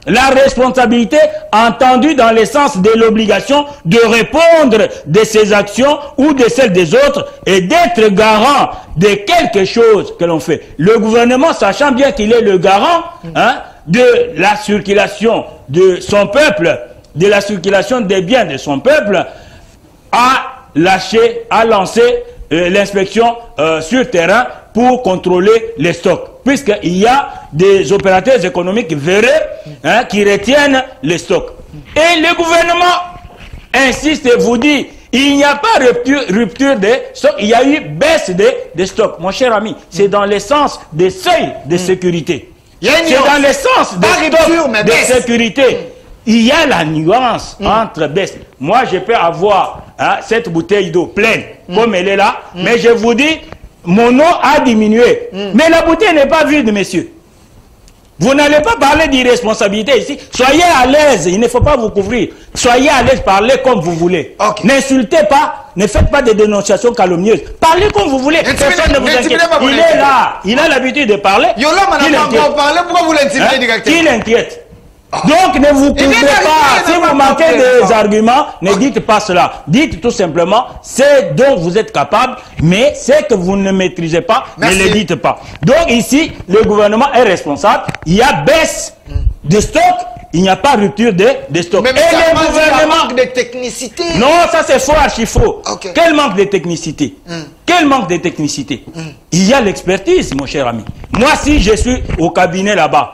la responsabilité entendue dans le sens de l'obligation de répondre de ses actions ou de celles des autres et d'être garant de quelque chose que l'on fait. Le gouvernement, sachant bien qu'il est le garant de la circulation de son peuple, de la circulation des biens de son peuple, a lancé l'inspection sur terrain pour contrôler les stocks. Puisqu'il y a des opérateurs économiques véreux qui retiennent les stocks. Et le gouvernement insiste et vous dit, il n'y a pas rupture des stocks, il y a eu baisse des stocks. Mon cher ami, c'est dans le sens des seuils de sécurité. C'est dans le sens des stocks de sécurité. Il y a la nuance entre baisse. Moi, je peux avoir cette bouteille d'eau pleine, comme elle est là, mais je vous dis, mon eau a diminué. Mais la bouteille n'est pas vide, messieurs. Vous n'allez pas parler d'irresponsabilité ici. Soyez à l'aise, il ne faut pas vous couvrir. Soyez à l'aise, parlez comme vous voulez. N'insultez pas, ne faites pas des dénonciations calomnieuses. Parlez comme vous voulez. Personne ne vous inquiète. Il est là, il a l'habitude de parler. Pourquoi vous l'intimidez directement? Qui l'inquiète? Donc ne vous couvrez pas. Si vous manquez des arguments, ne dites pas cela. Dites tout simplement ce dont vous êtes capable, mais ce que vous ne maîtrisez pas, ne le dites pas. Donc ici, le gouvernement est responsable. Il y a baisse de stock, il n'y a pas rupture de stock. Mais le gouvernement manque de technicité. Non, ça c'est faux, archi faux. Quel manque de technicité? Quel manque de technicité? Il y a l'expertise, mon cher ami. Moi, si je suis au cabinet là-bas,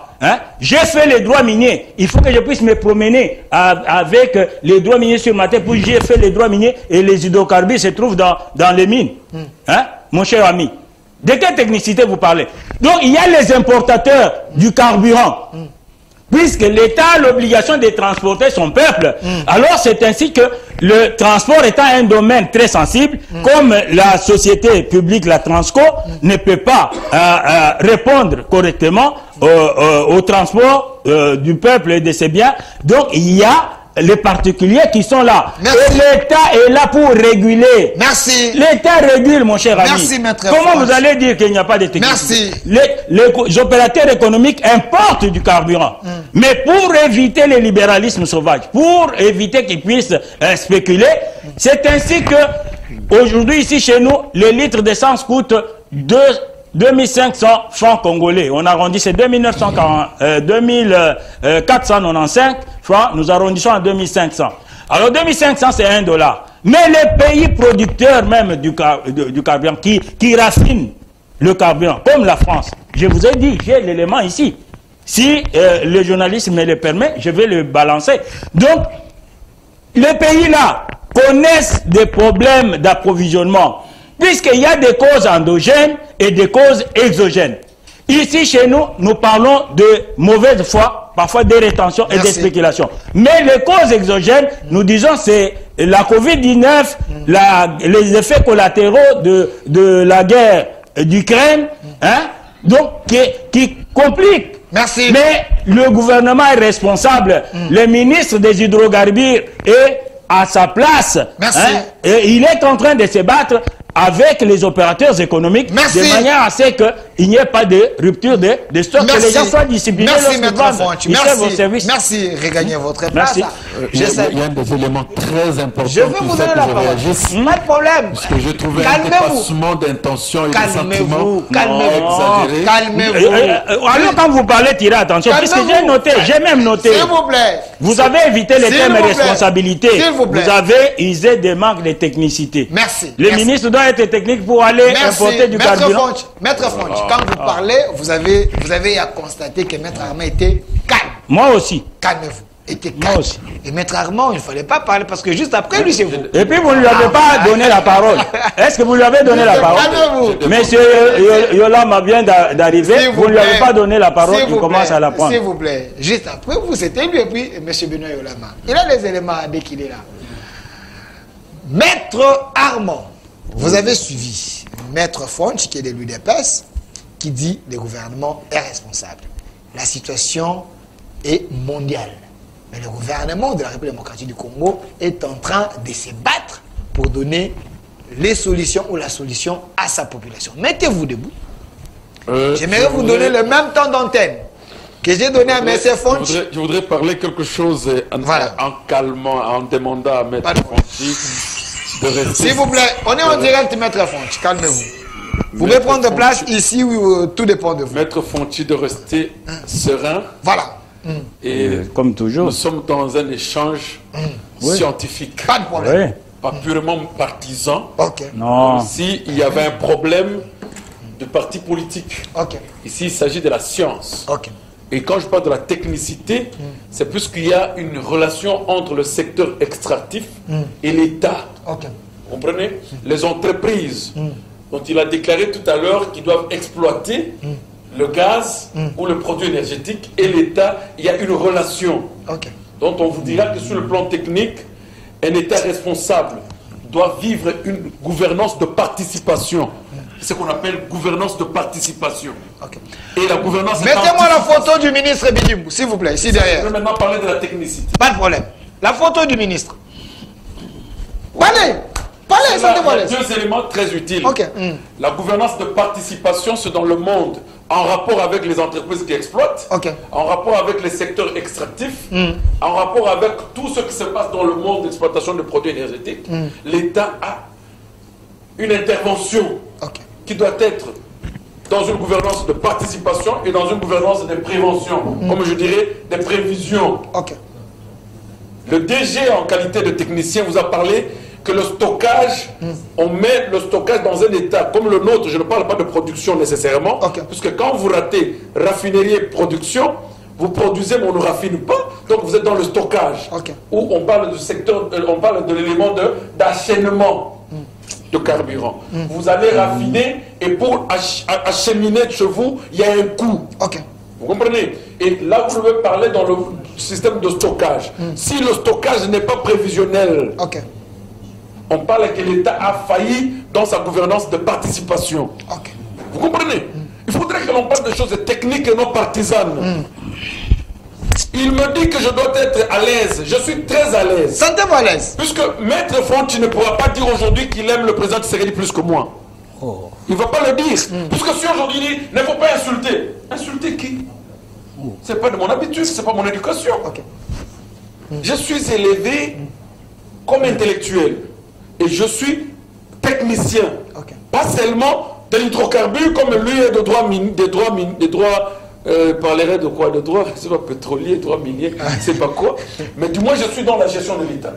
j'ai fait les droits miniers. Il faut que je puisse me promener avec les droits miniers sur ma tête. Puis j'ai fait les droits miniers et les hydrocarbures se trouvent dans les mines. Mon cher ami, de quelle technicité vous parlez? Donc il y a les importateurs du carburant. Puisque l'État a l'obligation de transporter son peuple, alors c'est ainsi que le transport étant un domaine très sensible, comme la société publique, la Transco, ne peut pas répondre correctement au transport du peuple et de ses biens. Donc il y a les particuliers qui sont là. Merci. Et l'État est là pour réguler. Merci. L'État régule, mon cher ami. Merci, maître. Comment vous allez dire qu'il n'y a pas de technicité? Merci. Les opérateurs économiques importent du carburant. Mais pour éviter le libéralisme sauvage, pour éviter qu'ils puissent spéculer, c'est ainsi que aujourd'hui, ici chez nous, les litres d'essence coûtent 2500 francs congolais. On arrondit, c'est 2495 francs, nous arrondissons à 2500. Alors 2500 c'est $1. Mais les pays producteurs même du carburant, qui raffinent le carburant, comme la France, je vous ai dit, j'ai l'élément ici. Si le journaliste me le permet, je vais le balancer. Donc, les pays là connaissent des problèmes d'approvisionnement, puisqu'il y a des causes endogènes et des causes exogènes. Ici, chez nous, nous parlons de mauvaise foi, parfois des rétentions et des spéculations. Mais les causes exogènes, nous disons, c'est la Covid-19, les effets collatéraux de la guerre d'Ukraine, donc qui compliquent. Merci. Mais le gouvernement est responsable. Le ministre des hydrocarbures est à sa place. Merci. Et il est en train de se battre avec les opérateurs économiques de manière à ce qu'il n'y ait pas de rupture de stock, que les gens soient disciplinés. Merci, Maître Fonch. Merci. Regagnez votre place. Il y a des éléments très importants. Je vais vous donner la parole. Pas de problème. Parce que je trouvais un dépassement d'intention et de sentiments exagérés. Calmez-vous. Alors quand vous parlez, tirez attention. Puisque j'ai noté, j'ai même noté. S'il vous plaît. Vous avez évité les thèmes responsabilité. Vous avez usé des manques de technicité. Merci. Le ministre doit être technique pour aller importer du carburant. Maître Fonch, quand vous parlez, vous avez à constater que Maître Armé était calme. Moi aussi. Calmez-vous. était calme. Et Maître Armand, il ne fallait pas parler parce que juste après, lui, c'est vous. Et puis, vous ne lui avez pas donné la parole. Est-ce que vous lui avez donné la parole? Monsieur Yolama vient d'arriver, vous ne lui avez pas donné la parole, il commence à la prendre. S'il vous plaît, juste après, vous, c'était lui et puis Monsieur Benoît Yolama. Il a les éléments dès qu'il est là. Maître Armand, vous avez suivi Maître Fonch, qui est de l'UDPS, qui dit que le gouvernement est responsable. La situation est mondiale. Mais le gouvernement de la République démocratique du Congo est en train de se battre pour donner les solutions ou la solution à sa population. Mettez-vous debout. J'aimerais vous donner le même temps d'antenne que j'ai donné à M. Fonch. Je voudrais parler quelque chose en calmant, en demandant à Maître Fonchi de rester. S'il vous plaît, on est en direct, Maître Fonch, calmez-vous. Vous pouvez prendre place ici où tout dépend de vous. Maître Fonchi de rester serein. Voilà. Et comme toujours. Nous sommes dans un échange scientifique. Pas de problème. Oui. Pas purement partisan. Ok. Non. Ici, il y avait un problème de parti politique. Ok. Ici, il s'agit de la science. Ok. Et quand je parle de la technicité, c'est plus qu'il y a une relation entre le secteur extractif et l'État. Ok. Vous comprenez? Les entreprises dont il a déclaré tout à l'heure qu'ils doivent exploiter le gaz ou le produit énergétique et l'État, il y a une relation. Ok. Donc on vous dira que sur le plan technique, un État responsable doit vivre une gouvernance de participation. C'est ce qu'on appelle gouvernance de participation. Ok. Et la gouvernance... Mettez-moi la photo du ministre Bidimou, s'il vous plaît, ici derrière. Je vais maintenant parler de la technicité. Pas de problème. La photo du ministre. Parlez. Parlez, sentez-moi l'aise. Deux éléments très utiles. Ok. La gouvernance de participation, c'est dans le monde, en rapport avec les entreprises qui exploitent, en rapport avec les secteurs extractifs, en rapport avec tout ce qui se passe dans le monde d'exploitation de produits énergétiques. L'État a une intervention qui doit être dans une gouvernance de participation et dans une gouvernance de prévention, comme je dirais, des prévisions. Le DG, en qualité de technicien, vous a parlé que le stockage, on met le stockage dans un état comme le nôtre. Je ne parle pas de production nécessairement, puisque quand vous ratez raffinerie et production, vous produisez mais on ne raffine pas, donc vous êtes dans le stockage, où on parle du secteur, on parle de l'élément d'achènement de carburant. Vous allez raffiner et pour acheminer chez vous, il y a un coût. Vous comprenez? Et là, vous devez parler dans le système de stockage. Si le stockage n'est pas prévisionnel, on parle que l'État a failli dans sa gouvernance de participation. Vous comprenez? Il faudrait que l'on parle de choses techniques et non partisanes. Il me dit que je dois être à l'aise. Je suis très à l'aise. Sentez-vous à l'aise. Puisque Maître Fonchi ne pourra pas dire aujourd'hui qu'il aime le président Tshisekedi plus que moi. Il ne va pas le dire. Puisque si aujourd'hui il dit, il ne faut pas insulter. Insulter qui? Ce n'est pas de mon habitude, ce n'est pas mon éducation. Je suis élevé comme intellectuel. Et je suis technicien. Pas seulement de l'hydrocarbure comme lui est des droits parlerait de quoi? De droits, c'est pas pétrolier, droits miniers, c'est pas quoi. Mais du moins je suis dans la gestion de l'État.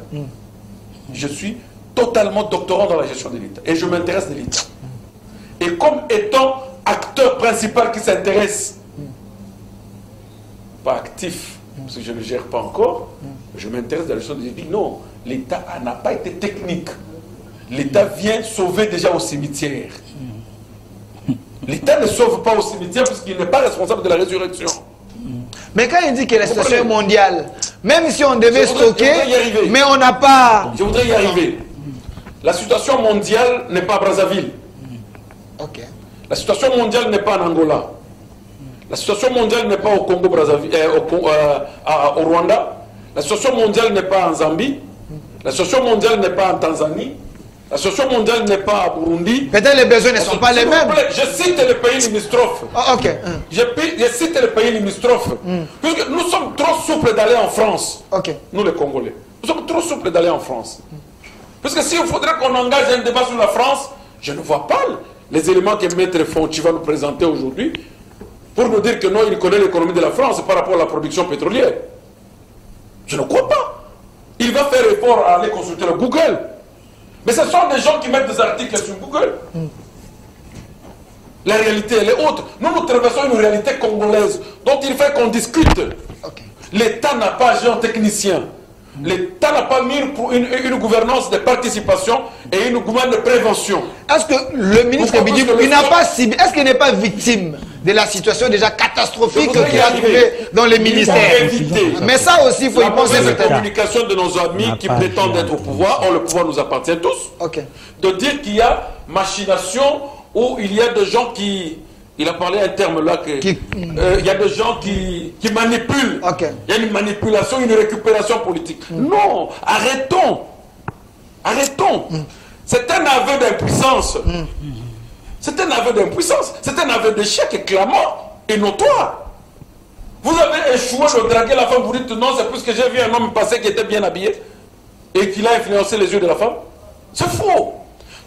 Je suis totalement doctorant dans la gestion de l'État. Et je m'intéresse de l'État. Et comme étant acteur principal qui s'intéresse, pas actif, parce que je ne le gère pas encore, je m'intéresse de la gestion de l'État. Non, l'État n'a pas été technique. L'État vient sauver déjà au cimetière. L'État ne sauve pas au cimetière parce qu'il n'est pas responsable de la résurrection. Mais quand il dit que la situation est mondiale, même si on devait stocker, mais on n'a pas... Je voudrais y arriver. La situation mondiale n'est pas à Brazzaville. La situation mondiale n'est pas en Angola. La situation mondiale n'est pas au Congo Brazzaville, au Rwanda. La situation mondiale n'est pas en Zambie. La situation mondiale n'est pas en Tanzanie. La situation mondiale n'est pas à Burundi. Peut-être les besoins ne sont pas les mêmes. Je cite les pays limitrophes. Je cite les pays limitrophes. Puisque nous sommes trop souples d'aller en France. Nous les Congolais. Nous sommes trop souples d'aller en France. Parce que s'il faudrait qu'on engage un débat sur la France, je ne vois pas les éléments que Maître Fonchi va nous présenter aujourd'hui pour nous dire que non, il connaît l'économie de la France par rapport à la production pétrolière. Je ne crois pas. Il va faire effort à aller consulter le Google. Mais ce sont des gens qui mettent des articles sur Google. La réalité, elle est autre. Nous, nous traversons une réalité congolaise dont il fait qu'on discute. L'État n'a pas agi en technicien. L'État n'a pas mis pour une gouvernance de participation et une gouvernance de prévention. Est-ce que le ministre Bidibou, est-ce qu'il n'est pas victime de la situation déjà catastrophique qu'il a trouvée dans les ministères? Mais ça aussi, il faut y penser peut-être. La communication de nos amis qui prétendent être au pouvoir, or le pouvoir nous appartient tous, de dire qu'il y a machination où il y a des gens qui... Il a parlé un terme là que il y a des gens qui manipulent. Il y a une manipulation, une récupération politique. Non, arrêtons. Arrêtons. C'est un aveu d'impuissance. C'est un aveu d'impuissance. C'est un aveu d'échec clamant et notoire. Vous avez échoué de draguer la femme, vous dites non, c'est parce que j'ai vu un homme passer qui était bien habillé et qu'il a influencé les yeux de la femme. C'est faux.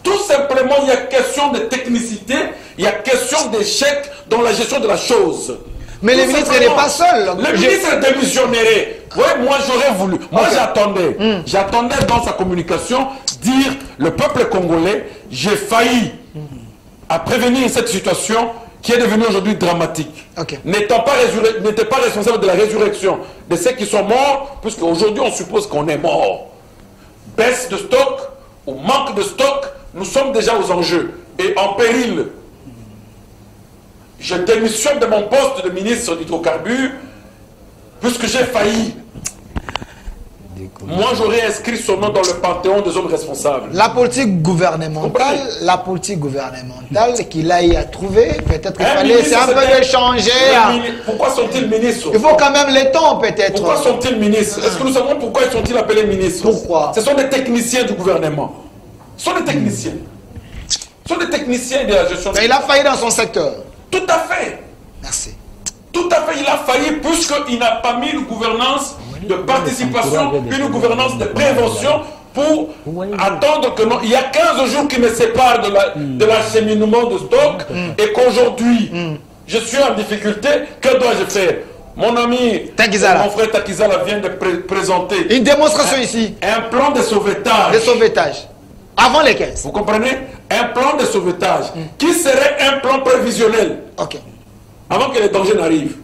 Tout simplement, il y a question de technicité, il y a question d'échec dans la gestion de la chose. Mais le ministre n'est pas seul. Le ministre démissionnerait. Oui, moi j'aurais voulu. Moi j'attendais. J'attendais dans sa communication dire le peuple congolais, j'ai failli à prévenir cette situation qui est devenue aujourd'hui dramatique. N'étant pas responsable de la résurrection de ceux qui sont morts, puisque aujourd'hui on suppose qu'on est mort. Baisse de stock ou manque de stock, nous sommes déjà aux enjeux et en péril. Je démissionne de mon poste de ministre d'hydrocarbures puisque j'ai failli. Moi, j'aurais inscrit son nom dans le panthéon des hommes responsables. La politique gouvernementale qu'il a y à trouver, peut-être qu'il fallait c'est un peu de changer. Pourquoi sont-ils ministres? Il faut quand même les temps, peut-être. Pourquoi sont-ils ministres? Est-ce que nous savons pourquoi ils sont-ils appelés ministres? Pourquoi? Ce sont des techniciens du gouvernement. Ce sont des techniciens. Ce sont des techniciens de la gestion. Mais il a failli dans son secteur. Tout à fait. Merci. Tout à fait, il a failli puisqu'il n'a pas mis une gouvernance de participation, une gouvernance de prévention pour attendre que non. Il y a 15 jours qui me séparent de l'acheminement de stock et qu'aujourd'hui, je suis en difficulté. Que dois-je faire? Mon ami, mon frère Takizala vient de présenter une démonstration ici. Un plan de sauvetage. De sauvetage. Avant les 15. Vous comprenez? Un plan de sauvetage qui serait un plan prévisionnel. Avant que les dangers n'arrivent.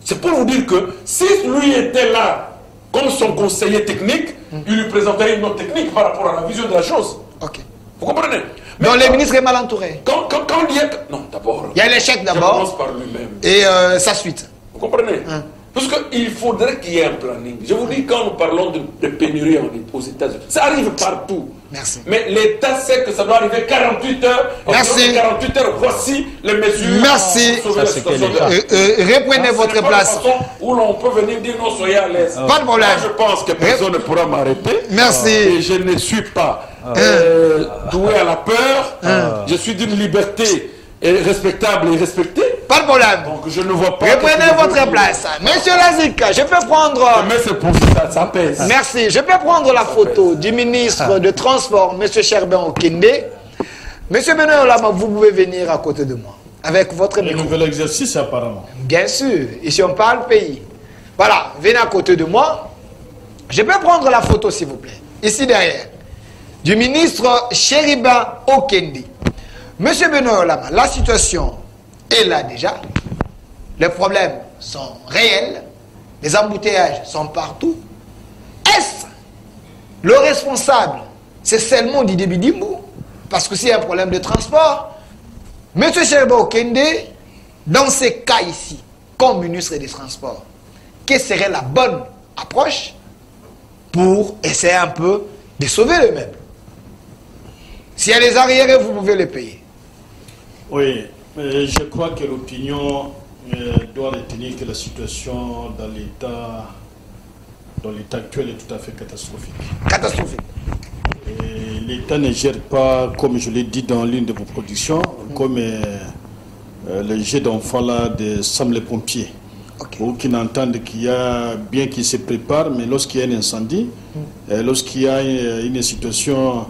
C'est pour vous dire que si lui était là comme son conseiller technique, il lui présenterait une autre technique par rapport à la vision de la chose. Vous comprenez? Mais donc le ministre est mal entouré. Quand il y a... Non, d'abord. Il y a l'échec d'abord. Commence par lui-même. Et sa suite. Vous comprenez? Parce qu'il faudrait qu'il y ait un planning. Je vous dis, quand nous parlons de pénurie aux États-Unis, ça arrive partout. Merci. Mais l'État sait que ça doit arriver 48 heures. Merci. 48 heures, voici les mesures. Merci. Reprenez votre place. Où l'on peut venir dire non, soyez à l'aise. Pas de problème. Moi, je pense que personne ne pourra m'arrêter. Merci. Et je ne suis pas doué à la peur. Je suis d'une liberté respectable et respectée. Pas de problème. Donc je ne vois pas. Reprenez votre place. Monsieur Lazika, je peux prendre... Mais c'est pour ça pèse. Merci. Je peux prendre la photo du ministre de Transport, Monsieur Sherbin Okende. Monsieur Benoît Olama, vous pouvez venir à côté de moi. Avec votre micro. Un nouvel exercice apparemment. Bien sûr. Ici on parle pays. Voilà. Venez à côté de moi. Je peux prendre la photo s'il vous plaît. Ici derrière. Du ministre Sherbin Okende. Monsieur Benoît Olama, la situation est là déjà. Les problèmes sont réels. Les embouteillages sont partout. Est-ce le responsable, c'est seulement Didier Bidibou? Parce que s'il y a un problème de transport, monsieur Sherbin Okende, dans ces cas ici, comme ministre des Transports, quelle serait la bonne approche pour essayer un peu de sauver le meuble? S'il y a des arriérés, vous pouvez les payer. Oui, je crois que l'opinion doit retenir que la situation dans l'état actuel est tout à fait catastrophique. Catastrophique. L'État ne gère pas, comme je l'ai dit dans l'une de vos productions, comme le jet d'enfants là de Sam les pompiers. Pour qu'ils n'entendent qu'il y a bien qui se prépare, mais lorsqu'il y a un incendie, lorsqu'il y a une situation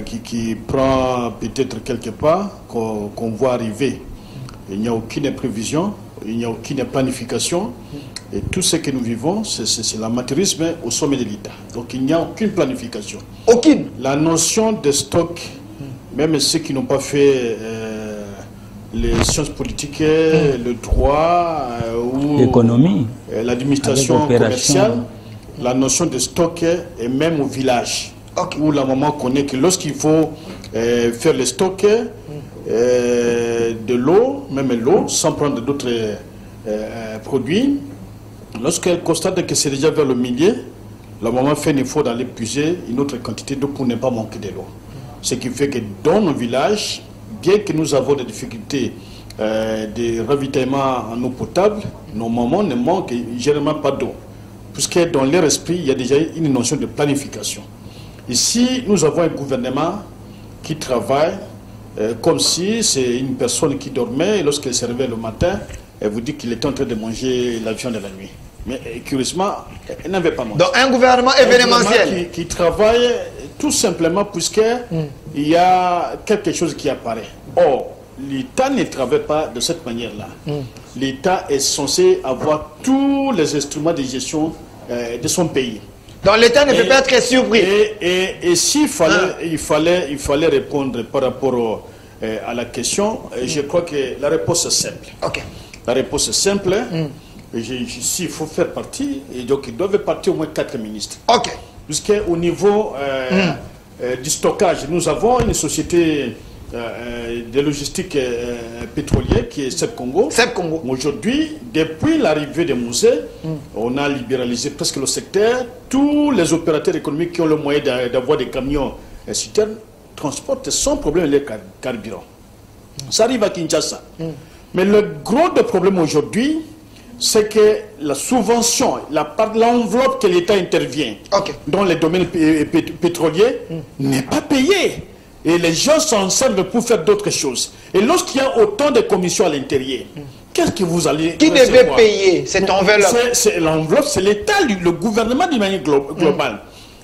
qui prend peut-être quelque part, qu'on voit arriver, il n'y a aucune prévision, il n'y a aucune planification, et tout ce que nous vivons, c'est l'amateurisme au sommet de l'État. Donc il n'y a aucune planification. Aucune. La notion de stock, même ceux qui n'ont pas fait les sciences politiques, le droit ou l'économie, l'administration commerciale, la notion de stock et même au village. Où la maman connaît que lorsqu'il faut faire le stock de l'eau, même l'eau, sans prendre d'autres produits, lorsqu'elle constate que c'est déjà vers le milieu, la maman fait un effort d'aller puiser une autre quantité d'eau pour ne pas manquer de l'eau. Ce qui fait que dans nos villages, bien que nous avons des difficultés de ravitaillement en eau potable, nos mamans ne manquent généralement pas d'eau. Puisque dans leur esprit, il y a déjà une notion de planification. Ici, nous avons un gouvernement qui travaille comme si c'est une personne qui dormait et lorsqu'elle se réveille le matin, elle vous dit qu'il était en train de manger la viande de la nuit. Mais curieusement, elle n'avait pas mangé. Donc un gouvernement événementiel. Qui travaille tout simplement puisqu'il y a quelque chose qui apparaît. Or, l'État ne travaille pas de cette manière-là. L'État est censé avoir tous les instruments de gestion de son pays. Donc l'État ne peut pas être surpris. Et s'il fallait, il fallait répondre par rapport à la question, je crois que la réponse est simple. La réponse est simple. S'il faut faire partie, et donc il doivent partir au moins 4 ministres. Puisqu'au niveau du stockage, nous avons une société de logistique pétrolière qui est Sep Congo. Aujourd'hui, depuis l'arrivée des musées, on a libéralisé presque le secteur. Tous les opérateurs économiques qui ont le moyen d'avoir des camions citernes transportent sans problème les carburants. Ça arrive à Kinshasa. Mais le gros de problème aujourd'hui, c'est que la subvention, l'enveloppe que l'État intervient dans les domaines pétroliers n'est pas payée. Et les gens s'en servent pour faire d'autres choses. Et lorsqu'il y a autant de commissions à l'intérieur, qu'est-ce que vous allez... Qui devait payer cette enveloppe? L'enveloppe, c'est l'État, le gouvernement d'une manière globale.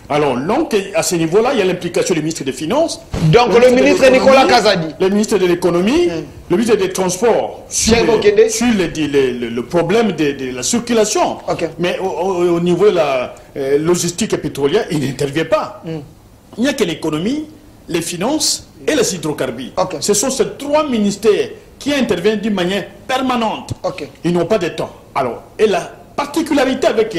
Alors, donc, à ce niveau-là, il y a l'implication du ministre des Finances. Donc, le ministre Nicolas Kazadi. Le ministre de l'Économie, le ministre des Transports, sur le problème de la circulation. Mais au niveau de la logistique pétrolière, il n'intervient pas. Il n'y a que l'économie, les finances et les hydrocarbures. Ce sont ces 3 ministères qui interviennent d'une manière permanente. Ils n'ont pas de temps. Alors, et la particularité avec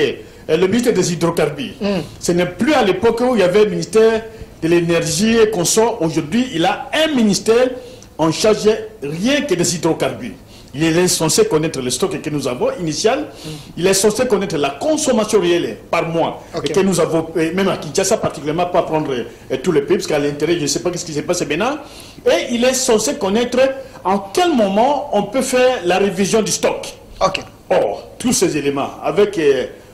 le ministère des hydrocarbures, ce n'est plus à l'époque où il y avait le ministère de l'énergie et consort. Aujourd'hui, il a un ministère en charge rien que des hydrocarbures. Il est censé connaître le stock que nous avons initial. Il est censé connaître la consommation réelle par mois que nous avons, même à Kinshasa particulièrement, pas prendre tous les pays, parce qu'à l'intérieur, je ne sais pas ce qui s'est passé maintenant. Et il est censé connaître en quel moment on peut faire la révision du stock. Or, tous ces éléments, avec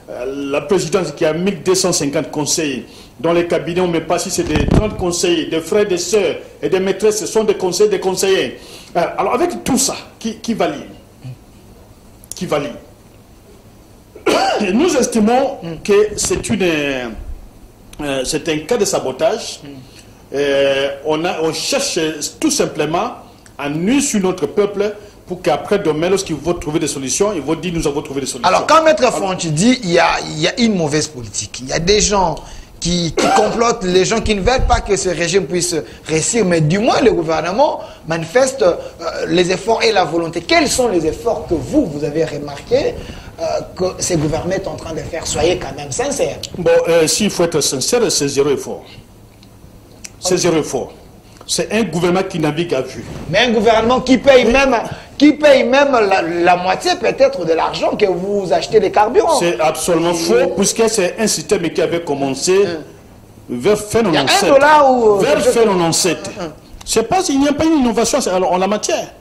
la présidence qui a 1250 conseillers, dans les cabinets, on ne met pas si c'est des 30 conseillers, des frères, des sœurs et des maîtresses, ce sont des conseillers, des conseillers. Alors avec tout ça, qui valide nous estimons que c'est un cas de sabotage. On cherche tout simplement à nuire sur notre peuple pour qu'après demain, lorsqu'ils vont trouver des solutions, ils vont dire nous avons trouvé des solutions. Alors quand Maître Fonchi dit il y a une mauvaise politique, il y a des gens qui complotent, les gens qui ne veulent pas que ce régime puisse réussir, mais du moins le gouvernement manifeste les efforts et la volonté. Quels sont les efforts que vous avez remarqué que ces gouvernements sont en train de faire? Soyez quand même sincères. Bon, s'il faut être sincère, c'est zéro effort. C'est zéro effort. C'est un gouvernement qui navigue à vue. Mais un gouvernement qui paye même la moitié peut-être de l'argent que vous achetez des carburants. C'est absolument faux, puisque c'est un système qui avait commencé vers fin 97. Vers fin 97. Il n'y a pas une innovation en la matière.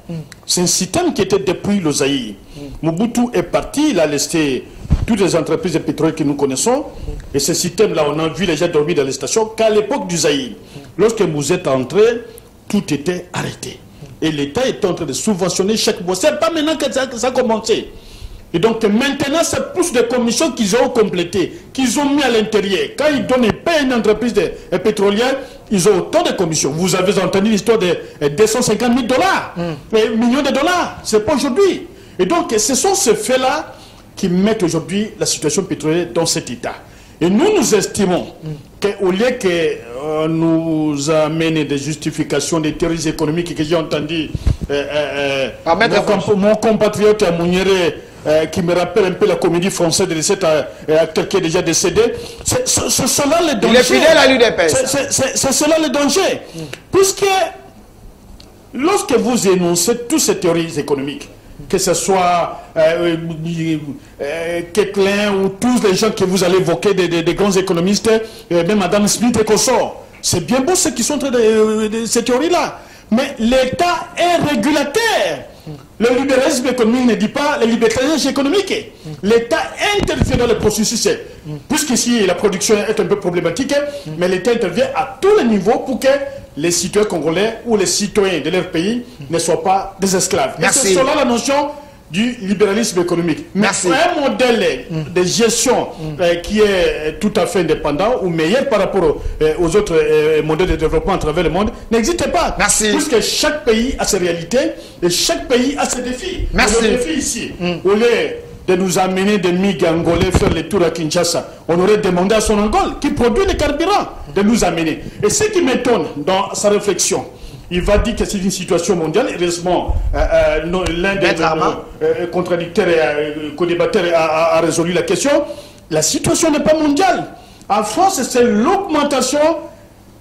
C'est un système qui était depuis le Zaïre. Mobutu est parti, il a laissé toutes les entreprises de pétrole que nous connaissons. Et ce système-là, on a vu les gens dormir dans les stations qu'à l'époque du Zaïre. Lorsque vous êtes entré, tout était arrêté. Et l'État est en train de subventionner chaque mois. Ce n'est pas maintenant que ça a commencé. Et donc maintenant, c'est plus de commissions qu'ils ont complétées, qu'ils ont mis à l'intérieur. Quand ils donnent, ils payent une entreprise pétrolière, ils ont autant de commissions. Vous avez entendu l'histoire de 250 000 dollars, millions de dollars. Ce n'est pas aujourd'hui. Et donc, ce sont ces faits-là qui mettent aujourd'hui la situation pétrolière dans cet état. Et nous estimons qu'au lieu nous a amené des justifications des théories économiques que j'ai entendu mon compatriote Mouniéré, qui me rappelle un peu la comédie française de cet acteur qui est déjà décédé. C'est cela le danger. Il est fidèle à l'UDPS. C'est cela le danger. Puisque lorsque vous énoncez toutes ces théories économiques, que ce soit Keklin ou tous les gens que vous allez évoquer, des grands économistes, même Adam Smith et consorts, c'est bien beau ceux qui sont en train de ces théories-là. Mais l'État est régulateur. Le libéralisme économique ne dit pas le libertarisme économique. L'État intervient dans le processus. Puisqu'ici la production est un peu problématique, mais l'État intervient à tous les niveaux pour que les citoyens congolais ou les citoyens de leur pays ne soient pas des esclaves. Merci. Et c'est cela la notion du libéralisme économique. Merci. Mais un modèle de gestion qui est tout à fait indépendant ou meilleur par rapport aux autres modèles de développement à travers le monde n'existe pas. Merci. Puisque chaque pays a ses réalités et chaque pays a ses défis. Merci. Et le défi ici, au lieu de nous amener des MiG angolais faire les tours à Kinshasa, on aurait demandé à son Angole qui produit le carburant de nous amener. Et ce qui m'étonne dans sa réflexion, il va dire que c'est une situation mondiale. Heureusement, l'un des contradicteurs et co-débatteurs a résolu la question. La situation n'est pas mondiale. En France, c'est l'augmentation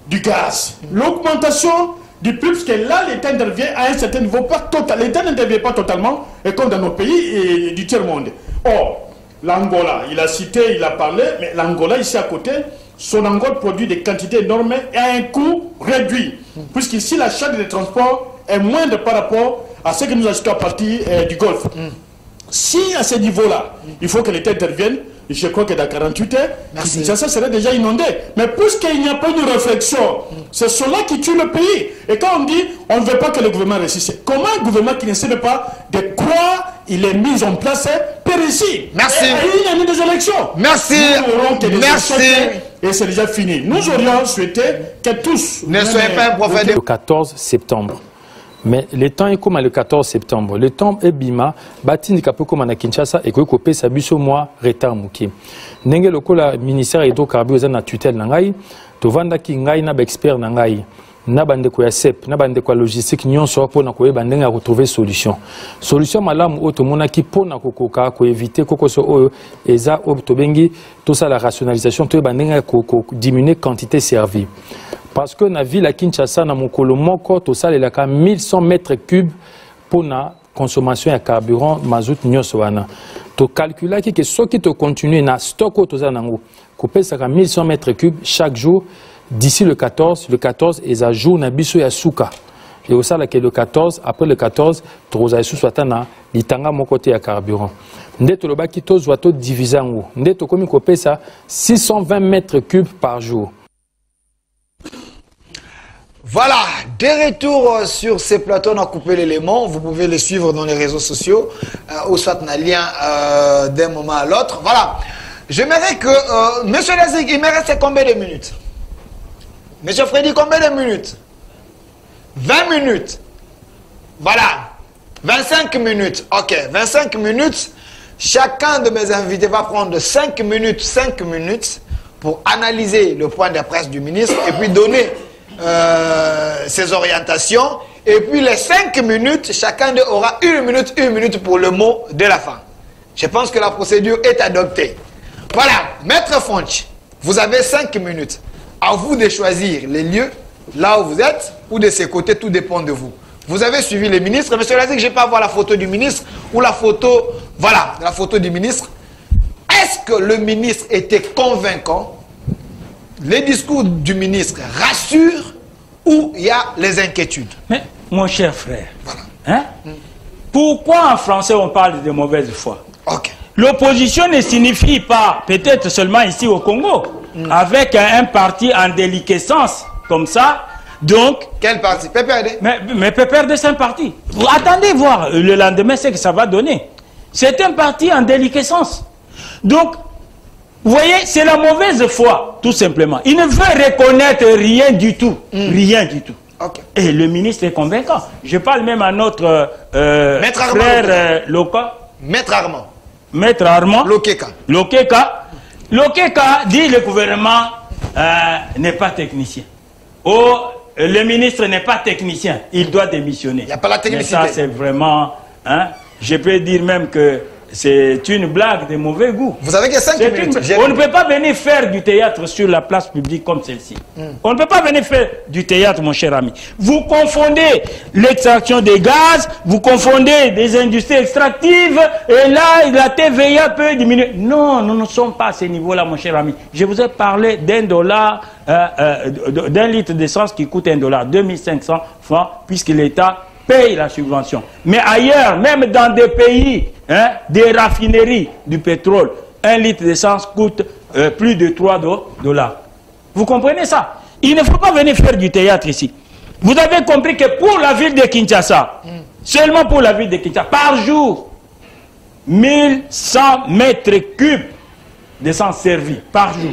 du gaz, l'augmentation du prix, parce que là, l'État intervient à un certain niveau, pas total. L'État n'intervient pas totalement, et comme dans nos pays du tiers-monde. Or, l'Angola, il a cité, il a parlé, mais l'Angola, ici à côté, son Angola produit des quantités énormes et à un coût réduit. Puisqu'ici, la charge de transport est moindre par rapport à ce que nous achetons à partir du Golfe. Si à ce niveau-là, il faut que l'État intervienne, je crois que dans 48 heures, ça serait déjà inondé. Mais puisqu'il n'y a pas de réflexion, c'est cela qui tue le pays. Et quand on dit on ne veut pas que le gouvernement réussisse, comment un gouvernement qui ne sait pas de quoi il est mis en place peut réussir? Merci. Et il y a eu des élections. Merci. Nous aurons que des Merci. élections et c'est déjà fini. Nous aurions souhaité que tous... Ne soyez pas un prophète. Le 14 septembre. Mais le temps est comme le 14 septembre. Le temps est bima, batini kapo comme na Kinshasa et kope sa biso moi retard muki. Ndenge lokola ministère hydrocarbures eza na tutelle na ngai, to vanda ki ngai na ba expert na ngai. Na bande ko ya CEP, na bande ko logistique nyonso po na ko yeba ndenge ya retrouver solution. Solution malamu oto monaki po na kokoka ko éviter kokoso oyo eza obtobengi tout ça la rationalisation to yeba ndenge ko diminuer quantité servie. Parce que na ville à Kinshasa, na mokolo moko, to salelaka 1100 mètres cubes pour la consommation de carburant, mazout, nyonso wana. To calcula que ce qui te continue na stock to zanango, couper ça 1100 mètres cubes chaque jour d'ici le 14 et à jour na biso ya suka. Et au sala que le 14, après le 14, troza sous swatana litanga moko te ya carburant. Ndeto lo baki to zwato divisango. Ndeto komi couper ça 620 mètres cubes par jour. Voilà, de retour sur ces plateaux, on a coupé l'élément. Vous pouvez les suivre dans les réseaux sociaux, ou soit un lien d'un moment à l'autre. Voilà. J'aimerais que, Monsieur Lazik, il me reste combien de minutes? Monsieur Freddy, combien de minutes? 20 minutes. Voilà. 25 minutes. Ok, 25 minutes. Chacun de mes invités va prendre 5 minutes pour analyser le point de presse du ministre et puis donner ses orientations, et puis les 5 minutes, chacun d'eux aura 1 minute pour le mot de la fin. Je pense que la procédure est adoptée. Voilà, Maître Fonch, vous avez 5 minutes. À vous de choisir les lieux, là où vous êtes, ou de ses côtés, tout dépend de vous. Vous avez suivi les ministres. Monsieur Lazik, je n'ai pas voir la photo du ministre, ou la photo, voilà, la photo du ministre. Est-ce que le ministre était convaincant? Les discours du ministre rassurent ou il y a les inquiétudes? Mais, mon cher frère, voilà. Hein? Pourquoi en français on parle de mauvaise foi? Okay. L'opposition ne signifie pas, peut-être seulement ici au Congo, avec un parti en déliquescence, comme ça, donc... Quel parti? PPRD? Mais PPRD c'est un parti. Attendez voir le lendemain ce que ça va donner. C'est un parti en déliquescence. Donc, vous voyez, c'est la mauvaise foi, tout simplement. Il ne veut reconnaître rien du tout. Rien du tout. Okay. Et le ministre est convaincant. Je parle même à notre frère Loka. Maître Armand. Maître Armand. Lokeka. Lokeka dit le gouvernement n'est pas technicien. Oh, le ministre n'est pas technicien. Il doit démissionner. Il n'y a pas la technicité. Mais ça, c'est vraiment... Hein, je peux dire même que c'est une blague de mauvais goût. Vous avez que 5 minutes. On ne peut pas venir faire du théâtre sur la place publique comme celle-ci. On ne peut pas venir faire du théâtre, mon cher ami. Vous confondez l'extraction des gaz, vous confondez des industries extractives, et là, la TVA peut diminuer. Non, nous ne sommes pas à ce niveau-là, mon cher ami. Je vous ai parlé $1, d'un litre d'essence qui coûte $1, 2500 francs, puisque l'État paye la subvention. Mais ailleurs, même dans des pays, hein, des raffineries du pétrole, 1 litre d'essence coûte plus de $3. Vous comprenez ça? Il ne faut pas venir faire du théâtre ici. Vous avez compris que pour la ville de Kinshasa, seulement pour la ville de Kinshasa, par jour, 1100 mètres cubes d'essence servie par jour.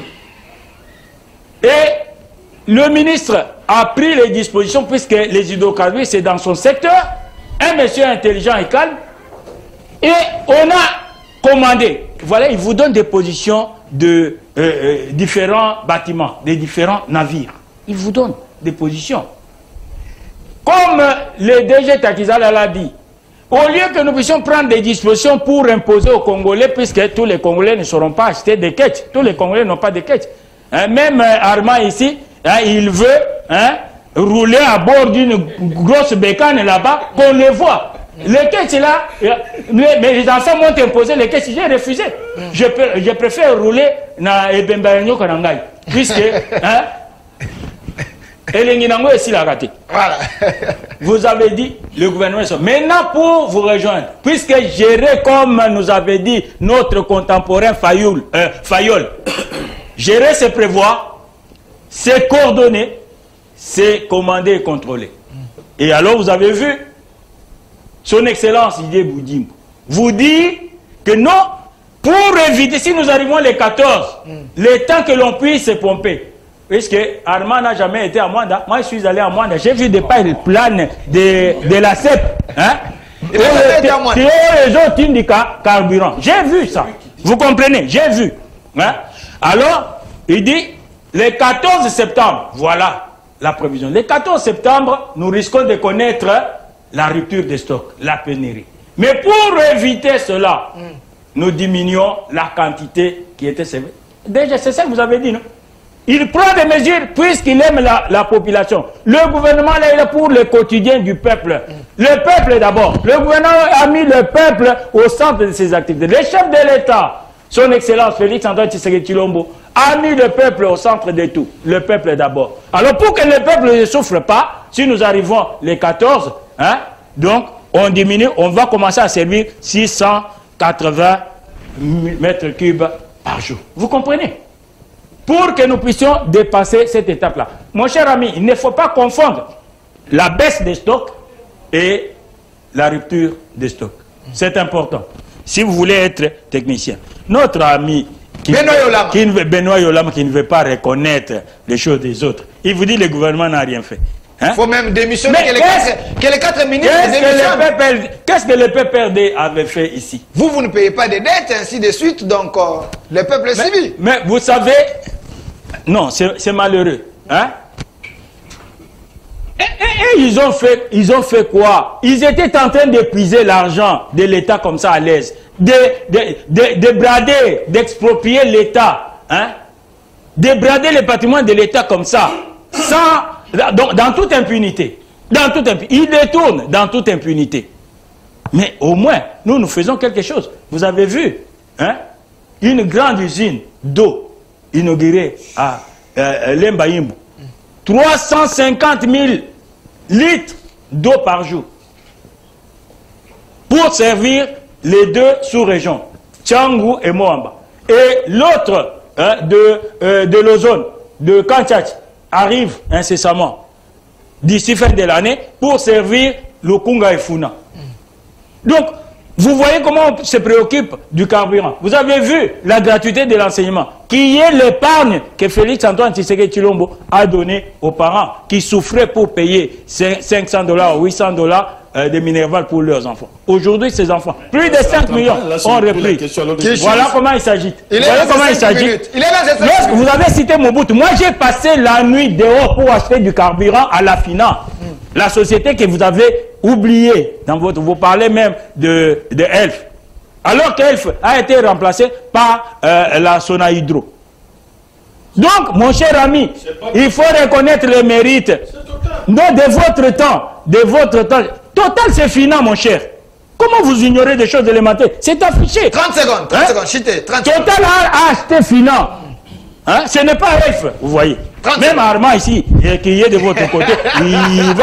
Et le ministre a pris les dispositions, puisque les hydrocarbures, c'est dans son secteur, un monsieur intelligent et calme, et on a commandé. Voilà, il vous donne des positions de différents bâtiments, des différents navires. Il vous donne des positions. Comme le DG Takizala l'a dit, au lieu que nous puissions prendre des dispositions pour imposer aux Congolais, puisque tous les Congolais ne sauront pas acheter des ketch, tous les Congolais n'ont pas de ketch. Hein, même Armand ici, hein, il veut rouler à bord d'une grosse bécane là-bas, qu'on le voit. Les ketch là, mais les enfants m'ont imposé les ketch, j'ai refusé. Je préfère rouler dans Ebembarenyo Kanangai, puisque Elenginango est ici la raté. Voilà. Vous avez dit, le gouvernement est... Maintenant, pour vous rejoindre, puisque gérer, comme nous avait dit notre contemporain Fayol, gérer, c'est prévoir, c'est coordonner, c'est commander et contrôler. Et alors, vous avez vu, son Excellence Didier Boudimbo vous dit que non, pour éviter, si nous arrivons les 14, le temps que l'on puisse se pomper, puisque Armand n'a jamais été à Mwanda, moi je suis allé à Mwanda, j'ai vu des pipelines de la CEP, hein, et les autres indiquent carburant. J'ai vu ça, vous comprenez, j'ai vu. Hein? Alors, il dit, le 14 septembre, voilà la prévision. Le 14 septembre, nous risquons de connaître la rupture des stocks, la pénurie. Mais pour éviter cela, nous diminuons la quantité qui était sévère. Déjà, c'est ça que vous avez dit, non? Il prend des mesures puisqu'il aime la population. Le gouvernement là, il est pour le quotidien du peuple. Le peuple d'abord. Le gouvernement a mis le peuple au centre de ses activités. Le chef de l'État, son Excellence Félix-Antoine Tshisekedi Tshilombo, a mis le peuple au centre de tout. Le peuple d'abord. Alors pour que le peuple ne souffre pas, si nous arrivons les 14, hein, donc on diminue, on va commencer à servir 680 mètres cubes par jour. Vous comprenez? Pour que nous puissions dépasser cette étape-là. Mon cher ami, il ne faut pas confondre la baisse des stocks et la rupture des stocks. C'est important. Si vous voulez être technicien. Notre ami Benoît Yolama qui ne veut pas reconnaître les choses des autres, il vous dit que le gouvernement n'a rien fait. Il faut même démissionner, que les 4 ministres démissionnent. Qu'est-ce que le PPRD avait fait ici? Vous ne payez pas des dettes, ainsi de suite, donc le peuple est suivi. Mais vous savez, non, c'est malheureux. Hein? Et ils ont fait quoi? Ils étaient en train d'épuiser l'argent de l'État comme ça à l'aise. De brader, d'exproprier l'État. Hein? De brader le patrimoine de l'État comme ça. Dans toute impunité. Ils détournent dans toute impunité. Mais au moins, nous faisons quelque chose. Vous avez vu, hein? Une grande usine d'eau inaugurée à Lembayimbu. 350 000 litres d'eau par jour. Pour servir les deux sous-régions, Tchangou et Moamba. Et l'autre, hein, de l'Ozone, de Kanchach, arrive incessamment d'ici fin de l'année pour servir le Kunga et Funa. Donc, vous voyez comment on se préoccupe du carburant. Vous avez vu la gratuité de l'enseignement, qui est l'épargne que Félix-Antoine Tshisekedi Tshilombo a donnée aux parents qui souffraient pour payer $500 ou $800 des Minerval pour leurs enfants. Aujourd'hui, ces enfants, plus de 5 millions ont repris. Voilà comment il s'agit. Voilà comment il s'agit. Lorsque vous avez cité Mobutu, moi j'ai passé la nuit dehors pour acheter du carburant à la FINA. La société que vous avez oubliée dans votre... Vous parlez même de Elf. Alors qu'Elf a été remplacé par la Sonahydro. Donc, mon cher ami, il faut reconnaître les mérites de votre temps. De votre temps. Total, c'est FINA, mon cher. Comment vous ignorez des choses élémentaires? C'est affiché. 30 secondes, 30 secondes, chité, 30 secondes. Total a acheté FINA. Hein? Ce n'est pas Elf, vous voyez. Même Armand ici, qui est de votre côté, il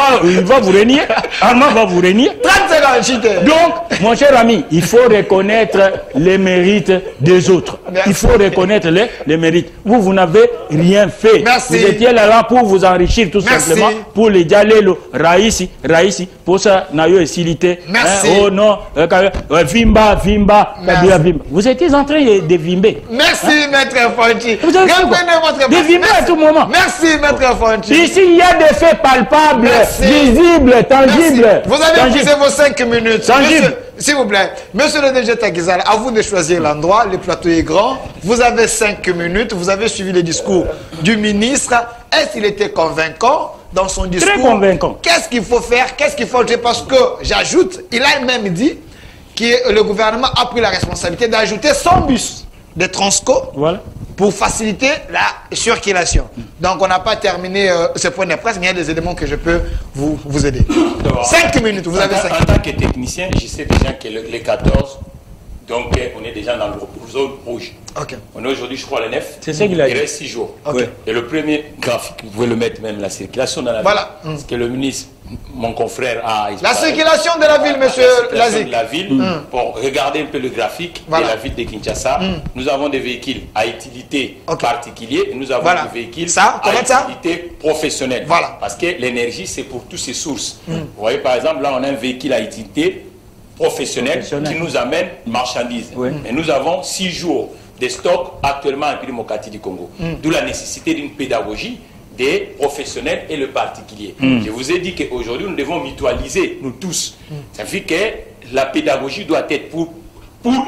va vous régner. Armand va vous régner. 30 secondes, chité. Donc, mon cher ami, il faut reconnaître les mérites des autres. Merci. Il faut reconnaître les mérites. Vous n'avez rien fait. Merci. Vous étiez là pour vous enrichir tout simplement, pour les Dialelo, Raïsi, pour ça, Nayo et Silité. Merci. Oh non, Vimba. Vous étiez en train de vimber. Merci, maître Fonchi. Vous avez de vimber à tout moment. Merci, maître Fonchi. Ici, il y a des faits palpables, visibles, tangibles. Merci. Vous avez utilisé vos 5 minutes. S'il vous plaît, monsieur le DG Takizala, à vous de choisir l'endroit. Le plateau est grand. Vous avez 5 minutes. Vous avez suivi le discours du ministre. Est-ce qu'il était convaincant dans son discours? Très convaincant. Qu'est-ce qu'il faut faire? Qu'est-ce qu'il faut dire? Parce que, j'ajoute, il a même dit que le gouvernement a pris la responsabilité d'ajouter 100 bus de Transco. Voilà. Pour faciliter la circulation. Donc, on n'a pas terminé ce point de presse, mais il y a des éléments que je peux vous aider. 5 minutes, vous avez 5 minutes. En tant que technicien, je sais déjà que les 14, donc on est déjà dans la zone rouge. Okay. On est aujourd'hui, je crois, le 9. C'est ça qu'il a dit. Il reste 6 jours. Okay. Et le premier graphique, vous pouvez le mettre même, la circulation dans la ville. Parce que le ministre, mon confrère, a... La circulation de la ville, monsieur Lazik. La ville, pour regarder un peu le graphique de la ville de Kinshasa, nous avons des véhicules à utilité particulière et nous avons des véhicules à utilité professionnelle. Parce que l'énergie, c'est pour toutes ces sources. Vous voyez, par exemple, là, on a un véhicule à utilité professionnelle qui nous amène marchandises. Et nous avons 6 jours de stock actuellement à Mokati du Congo. D'où la nécessité d'une pédagogie des professionnels et le particulier. Je vous ai dit qu'aujourd'hui, nous devons mutualiser, nous tous. Ça fait que la pédagogie doit être pour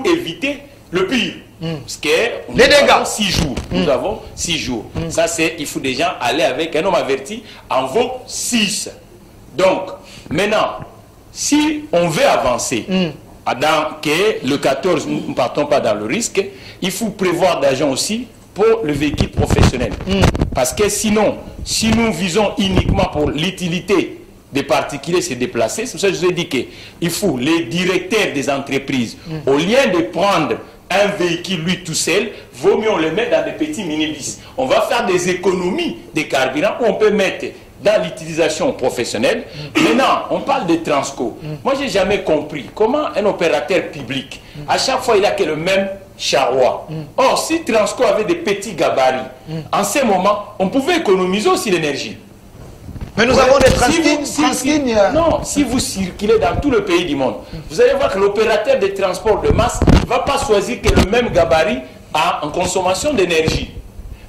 éviter le pire. Parce que nous avons 6 jours. Nous avons 6 jours. Ça, c'est, il faut déjà aller avec un homme averti en vaut 6. Donc, maintenant, si on veut avancer, dans que le 14, nous ne partons pas dans le risque, il faut prévoir d'argent aussi pour le véhicule professionnel. Parce que sinon, si nous visons uniquement pour l'utilité des particuliers se déplacer, c'est pour ça que je vous ai dit qu'il faut les directeurs des entreprises, au lieu de prendre un véhicule lui tout seul, vaut mieux on le mettre dans des petits minibus. On va faire des économies de carburant où on peut mettre dans l'utilisation professionnelle. Maintenant, on parle de Transco. Moi, je n'ai jamais compris comment un opérateur public, à chaque fois, il a que le même charroi. Or, si Transco avait des petits gabarits, en ce moment, on pouvait économiser aussi l'énergie. Mais nous avons des translignes. Non, si vous circulez dans tout le pays du monde, vous allez voir que l'opérateur de transport de masse ne va pas choisir que le même gabarit en consommation d'énergie.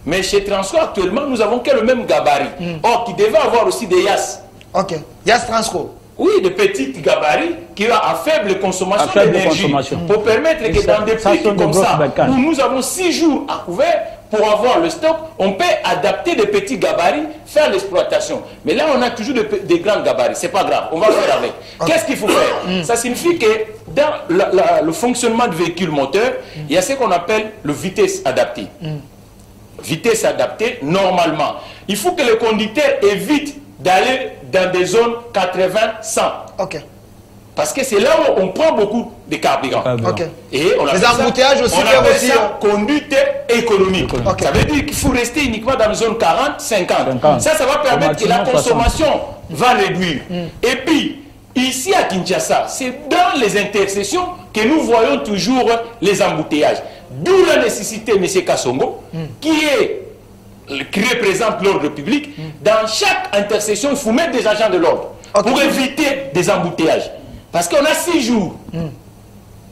Mais chez Transco, actuellement, nous avons que le même gabarit. Or, qui devait avoir aussi des YAS. Ok. YAS Transco. Oui, des petits gabarits qui ont à faible consommation d'énergie. Pour permettre que dans des pays comme ça, où nous avons 6 jours à couvert pour avoir le stock, on peut adapter des petits gabarits, faire l'exploitation. Mais là, on a toujours des grands gabarits. C'est pas grave, on va faire avec. Qu'est-ce qu'il faut faire? Ça signifie que dans le fonctionnement de véhicules moteurs, il y a ce qu'on appelle le vitesse adaptée. Vitesse adaptée, normalement. Il faut que le conducteur évite d'aller dans des zones 80-100. Ok. Parce que c'est là où on prend beaucoup de carburant. Okay. Et on les embouteillages aussi. On appelle ça conduite économique. Ça veut dire qu'il faut rester uniquement dans la zone 40-50. Ça va permettre que la consommation va réduire. Et puis, ici à Kinshasa, c'est dans les intersections que nous voyons toujours les embouteillages. D'où la nécessité, M. Kassongo, qui représente l'ordre public, dans chaque intersection, il faut mettre des agents de l'ordre pour éviter des embouteillages. Parce qu'on a 6 jours.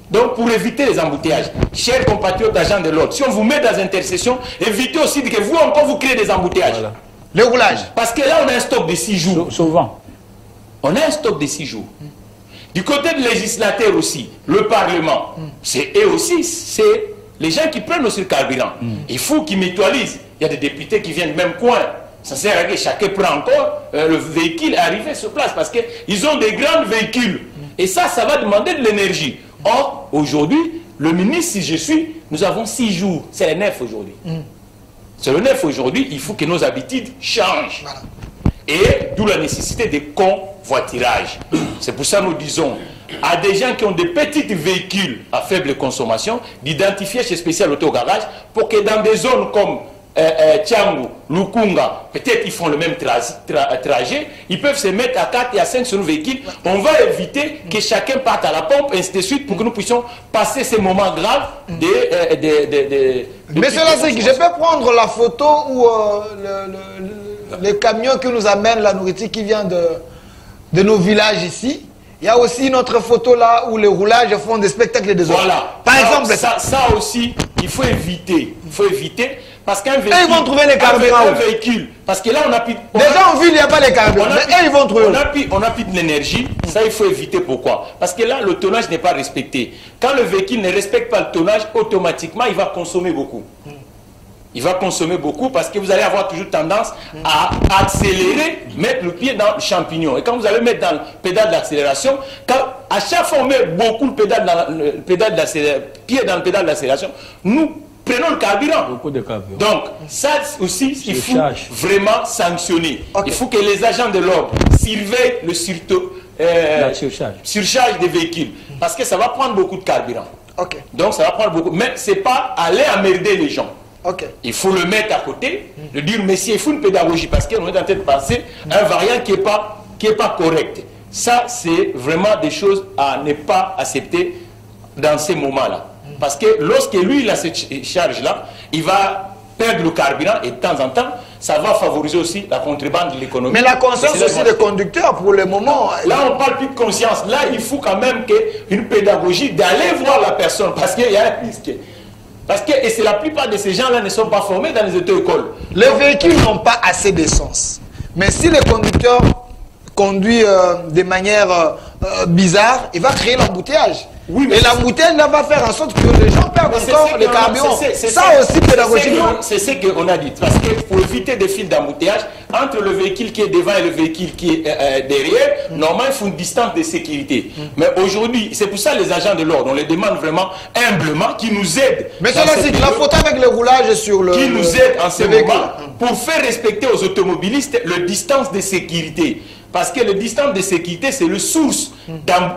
Donc, pour éviter les embouteillages, chers compatriotes d'agents de l'ordre, si on vous met dans une intersection, évitez aussi que vous encore vous créez des embouteillages. Voilà. Le roulage. Parce que là, on a un stock de 6 jours. Souvent. On a un stock de 6 jours. Du côté du législateur aussi, le Parlement, c'est eux aussi, c'est les gens qui prennent aussi le carburant. Il faut qu'ils mutualisent. Il y a des députés qui viennent du même coin. Ça sert à que chacun prend encore le véhicule arrivé sur place parce qu'ils ont des grands véhicules. Et ça va demander de l'énergie. Or, aujourd'hui, le ministre, si je suis, nous avons 6 jours. C'est le 9 aujourd'hui. C'est le 9 aujourd'hui, il faut que nos habitudes changent. Voilà. Et d'où la nécessité de convoiturage. C'est pour ça que nous disons à des gens qui ont des petits véhicules à faible consommation, d'identifier chez Spécial Autogarage pour que dans des zones comme Tiangu, Lukunga, peut-être ils font le même trajet, ils peuvent se mettre à 4 et à 5 sur le véhicule. On va éviter que chacun parte à la pompe, et ainsi de suite, pour que nous puissions passer ces moments graves Monsieur Lassik, je peux prendre la photo où les camions qui nous amènent la nourriture qui vient de nos villages ici. Il y a aussi une autre photo là où les roulages font des spectacles des autres. Voilà. Par exemple, ça aussi, il faut éviter. Il faut éviter. Parce qu'un véhicule. Et ils vont trouver les carburants. Un véhicule. Parce que là, on a plus. Déjà en ville, il n'y a pas les carburants. Mais ils vont trouver. On a plus de l'énergie. Ça, il faut éviter. Pourquoi? Parce que là, le tonnage n'est pas respecté. Quand le véhicule ne respecte pas le tonnage, automatiquement, il va consommer beaucoup. Il va consommer beaucoup parce que vous allez avoir toujours tendance à accélérer, mettre le pied dans le champignon. Et quand vous allez mettre dans le pédale d'accélération, à chaque fois on met beaucoup le pied dans le pédale d'accélération, nous prenons le carburant. Beaucoup de carburant. Donc, ça aussi, il faut vraiment sanctionner. Okay. Il faut que les agents de l'ordre surveillent le surcharge des véhicules. Parce que ça va prendre beaucoup de carburant. Okay. Donc, ça va prendre beaucoup. Mais ce n'est pas aller emmerder les gens. Okay. Il faut le mettre à côté, de dire, messieurs, il faut une pédagogie, parce qu'on est en train de passer un variant qui n'est pas correct. Ça, c'est vraiment des choses à ne pas accepter dans ces moments-là. Parce que lorsque lui, il a cette charge-là, il va perdre le carburant et de temps en temps, ça va favoriser aussi la contrebande de l'économie. Mais la conscience aussi des conducteurs, pour le moment... Là, on ne parle plus de conscience. Là, il faut quand même une pédagogie d'aller voir la personne, parce qu'il y a un risque. Parce que et la plupart de ces gens-là ne sont pas formés dans les auto-écoles. Les véhicules n'ont pas assez d'essence. Mais si le conducteur conduit de manière bizarre, il va créer l'embouteillage. Oui, et l'embouteillage va faire en sorte que les gens perdent encore le carburant. Ça aussi, pédagogiquement. C'est ce qu'on a dit. Parce que pour éviter des fils d'embouteillage, entre le véhicule qui est devant et le véhicule qui est derrière, normalement, il faut une distance de sécurité. Mais aujourd'hui, c'est pour ça les agents de l'ordre, on les demande vraiment humblement qu'ils nous aident. Mais c'est la photo avec le roulage sur le... Qui nous aident en ce moment pour faire respecter aux automobilistes le distance de sécurité. Parce que le distance de sécurité, c'est le source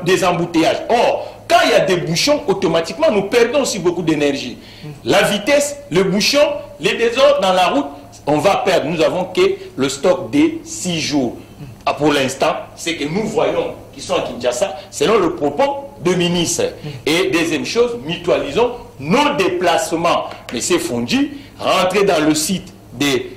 des embouteillages. Or, quand il y a des bouchons, automatiquement, nous perdons aussi beaucoup d'énergie. La vitesse, le bouchon, les désordres dans la route, on va perdre. Nous avons que le stock des 6 jours. Pour l'instant, c'est que nous voyons qui sont à Kinshasa, selon le propos de ministre. Et deuxième chose, mutualisons nos déplacements. Monsieur Fondi, rentrez dans le site des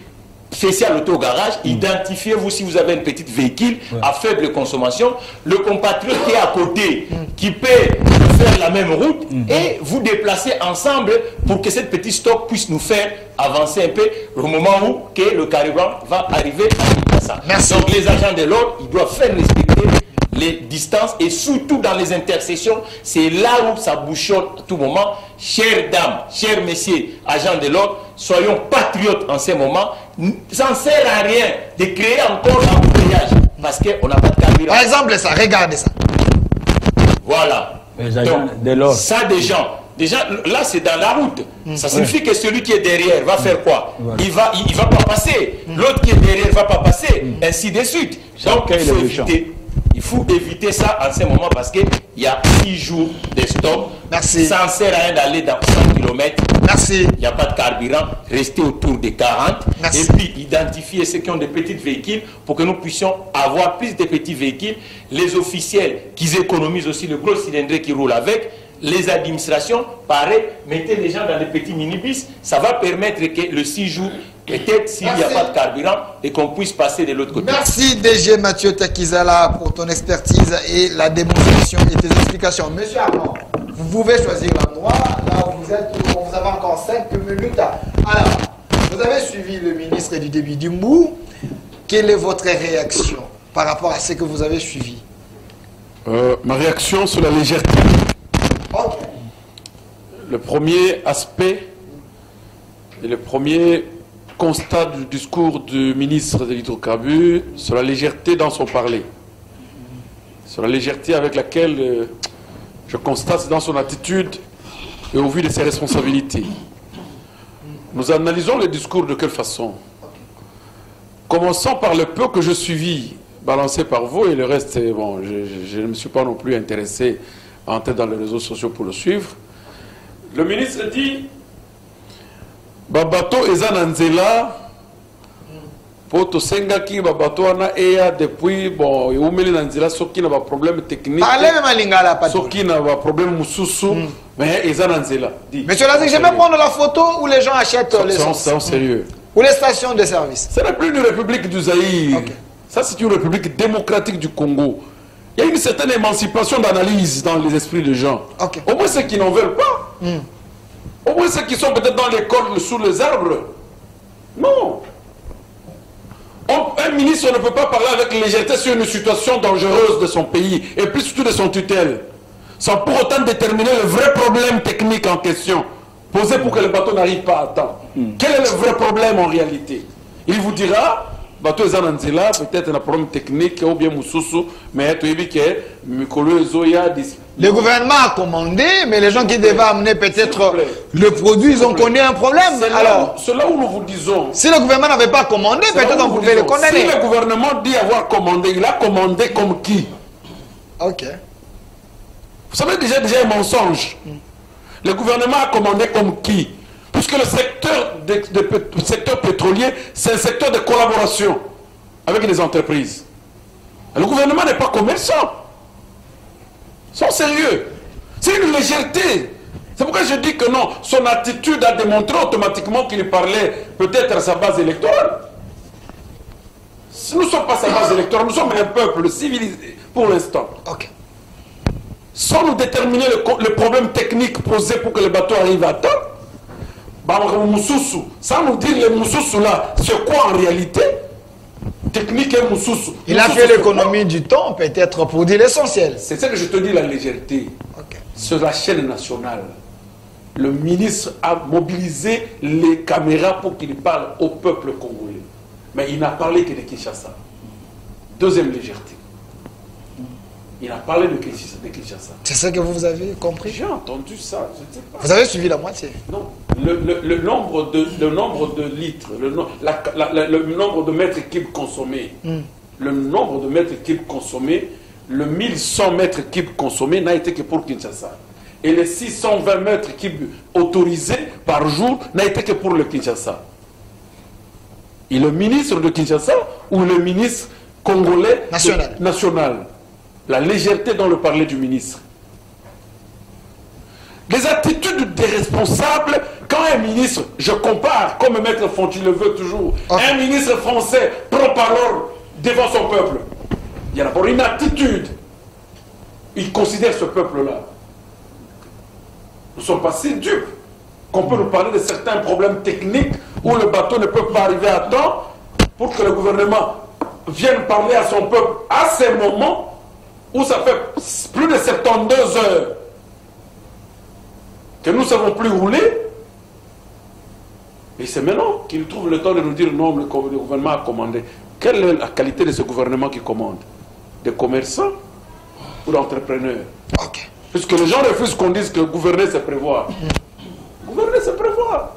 Spécial Autogarage, identifiez-vous si vous avez un petit véhicule à faible consommation, le compatriote qui est à côté, qui peut faire la même route, et vous déplacer ensemble pour que cette petite stock puisse nous faire avancer un peu au moment où que le carburant va arriver à ça. Donc les agents de l'ordre, ils doivent faire respecter les distances et surtout dans les intersections, c'est là où ça bouchonne à tout moment. Chères dames, chers messieurs, agents de l'ordre, soyons patriotes en ces moments. Ça ne sert à rien de créer encore un embouteillage parce qu'on n'a pas de carburant. Par exemple, ça, regardez ça. Voilà. Donc, ça des gens. Déjà, là, c'est dans la route. Ça signifie que celui qui est derrière va faire quoi? Il va pas passer. L'autre qui est derrière ne va pas passer. Ainsi de suite. Donc, il faut éviter ça en ce moment parce qu'il y a 6 jours de stop. Merci. Ça ne sert à rien d'aller dans 100 km. Merci. Il n'y a pas de carburant. Restez autour des 40. Merci. Et puis, identifier ceux qui ont des petits véhicules pour que nous puissions avoir plus de petits véhicules. Les officiels qui économisent aussi le gros cylindré qui roule avec. Les administrations, pareil, mettez les gens dans des petits minibus. Ça va permettre que le 6 jours, peut-être s'il n'y a pas de carburant, et qu'on puisse passer de l'autre côté. Merci DG Mathieu Takizala pour ton expertise et la démonstration et tes explications. Monsieur Armand, vous pouvez choisir l'endroit. Là où vous êtes, vous avez encore 5 minutes. Alors, vous avez suivi le ministre du Débit Dumbou. Quelle est votre réaction par rapport à ce que vous avez suivi? Ma réaction sur la légèreté. Okay. Le premier aspect et le premier constat du discours du ministre de l'hydrocarbure sur la légèreté dans son parler. Sur la légèreté avec laquelle je constate dans son attitude et au vu de ses responsabilités. Nous analysons le discours de quelle façon? Commençons par le peu que je suivis, balancé par vous, et le reste, bon, je ne me suis pas non plus intéressé à entrer dans les réseaux sociaux pour le suivre. Le ministre dit Babato Ezananzela Poto Sengaki Babato Ana Eya depuis bon Oumeli Nanzela Soki n'a pas problème technique. Parlez même à Lingala, pas Soki n'a pas problème Moussoussou, mais Ezananzela. Monsieur Lazik, je vais prendre la photo où les gens achètent les c'est sérieux. Ou les stations de service. Ce n'est plus une république du Zaïre. Okay. Ça, c'est une république démocratique du Congo. Il y a une certaine émancipation d'analyse dans les esprits des gens. Okay. Au moins ceux qui n'en veulent pas. Au moins ceux qui sont peut-être dans l'école sous les arbres. Non. Un ministre ne peut pas parler avec légèreté sur une situation dangereuse de son pays et plus surtout de son tutelle, sans pour autant déterminer le vrai problème technique en question, posé pour que le bateau n'arrive pas à temps. Quel est le vrai problème en réalité? Il vous dira, bateau Zananzela, peut-être un problème technique ou bien Moussoussou, mais le gouvernement a commandé, mais les gens qui devaient amener peut-être le produit, ils ont connu un problème. Alors, c'est là où nous vous disons. Si le gouvernement n'avait pas commandé, peut-être on pouvait le condamner. Si le gouvernement dit avoir commandé, il a commandé comme qui? Ok. Vous savez déjà un mensonge. Le gouvernement a commandé comme qui? Puisque le secteur pétrolier, c'est un secteur de collaboration avec les entreprises. Le gouvernement n'est pas commerçant. Ils sont sérieux. C'est une légèreté. C'est pourquoi je dis que non, son attitude a démontré automatiquement qu'il parlait peut-être à sa base électorale. Nous ne sommes pas sa base électorale, nous sommes un peuple civilisé pour l'instant. Ok. Sans nous déterminer le problème technique posé pour que le bateau arrive à temps, sans nous dire les Moussoussou là, c'est quoi en réalité? Technique et Moussoussou. Il a fait l'économie du temps, peut-être, pour dire l'essentiel. C'est ça que je te dis, la légèreté. Okay. Sur la chaîne nationale, le ministre a mobilisé les caméras pour qu'il parle au peuple congolais. Mais il n'a parlé que de Kinshasa. Deuxième légèreté. Il a parlé de Kinshasa. C'est ça que vous avez compris? J'ai entendu ça. Je ne sais pas. Vous avez suivi la moitié? Non. Le nombre de litres, le nombre de mètres cubes consommés, le nombre de mètres cubes consommés, le 1100 mètres cubes consommés n'a été que pour Kinshasa. Et les 620 mètres cubes autorisés par jour n'a été que pour le Kinshasa. Et le ministre de Kinshasa ou le ministre congolais national. La légèreté dont le parlait du ministre. Les attitudes des responsables, quand un ministre, je compare, comme Maître Fonti le veut toujours, un ministre français prend parole devant son peuple. Il y a d'abord une attitude. Il considère ce peuple-là. Nous ne sommes pas si dupes qu'on peut nous parler de certains problèmes techniques où le bateau ne peut pas arriver à temps pour que le gouvernement vienne parler à son peuple à ces moments où ça fait plus de 72 heures que nous ne savons plus rouler. Et c'est maintenant qu'il trouve le temps de nous dire non, le gouvernement a commandé. Quelle est la qualité de ce gouvernement qui commande? Des commerçants ou d'entrepreneurs? Puisque les gens refusent qu'on dise que gouverner c'est prévoir. Gouverner c'est prévoir.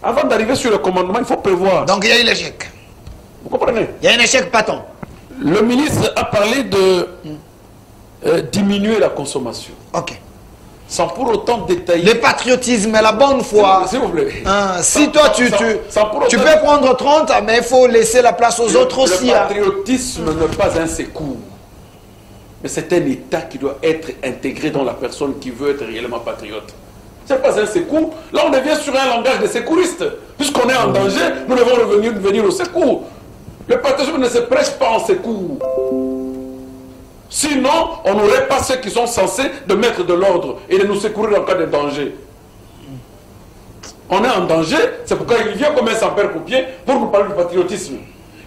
Avant d'arriver sur le commandement, il faut prévoir. Donc il y a eu l'échec. Vous comprenez? Il y a un échec patent. Le ministre a parlé de diminuer la consommation. Ok. Sans pour autant détailler. Le patriotisme, la bonne foi. S'il vous plaît. Si toi tu peux prendre 30, mais il faut laisser la place aux autres aussi. Le patriotisme n'est pas un secours. Mais c'est un état qui doit être intégré dans la personne qui veut être réellement patriote. Ce n'est pas un secours. Là, on devient sur un langage de secouriste. Puisqu'on est en danger, nous devons venir au secours. Le patriotisme ne se prêche pas en secours. Sinon, on n'aurait pas ceux qui sont censés de mettre de l'ordre et de nous secourir en cas de danger. On est en danger, c'est pourquoi il vient comme un sapeur-pompier pour nous parler du patriotisme.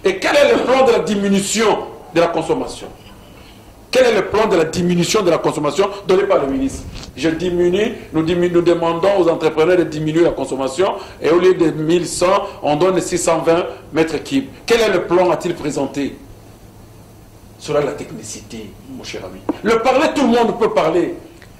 Et quel est le plan de la diminution de la consommation? Quel est le plan de la diminution de la consommation donné par le ministre? Nous demandons aux entrepreneurs de diminuer la consommation et au lieu de 1100, on donne 620 mètres cubes. Quel est le plan a-t-il présenté? Cela la technicité, mon cher ami. Le parler, tout le monde peut parler.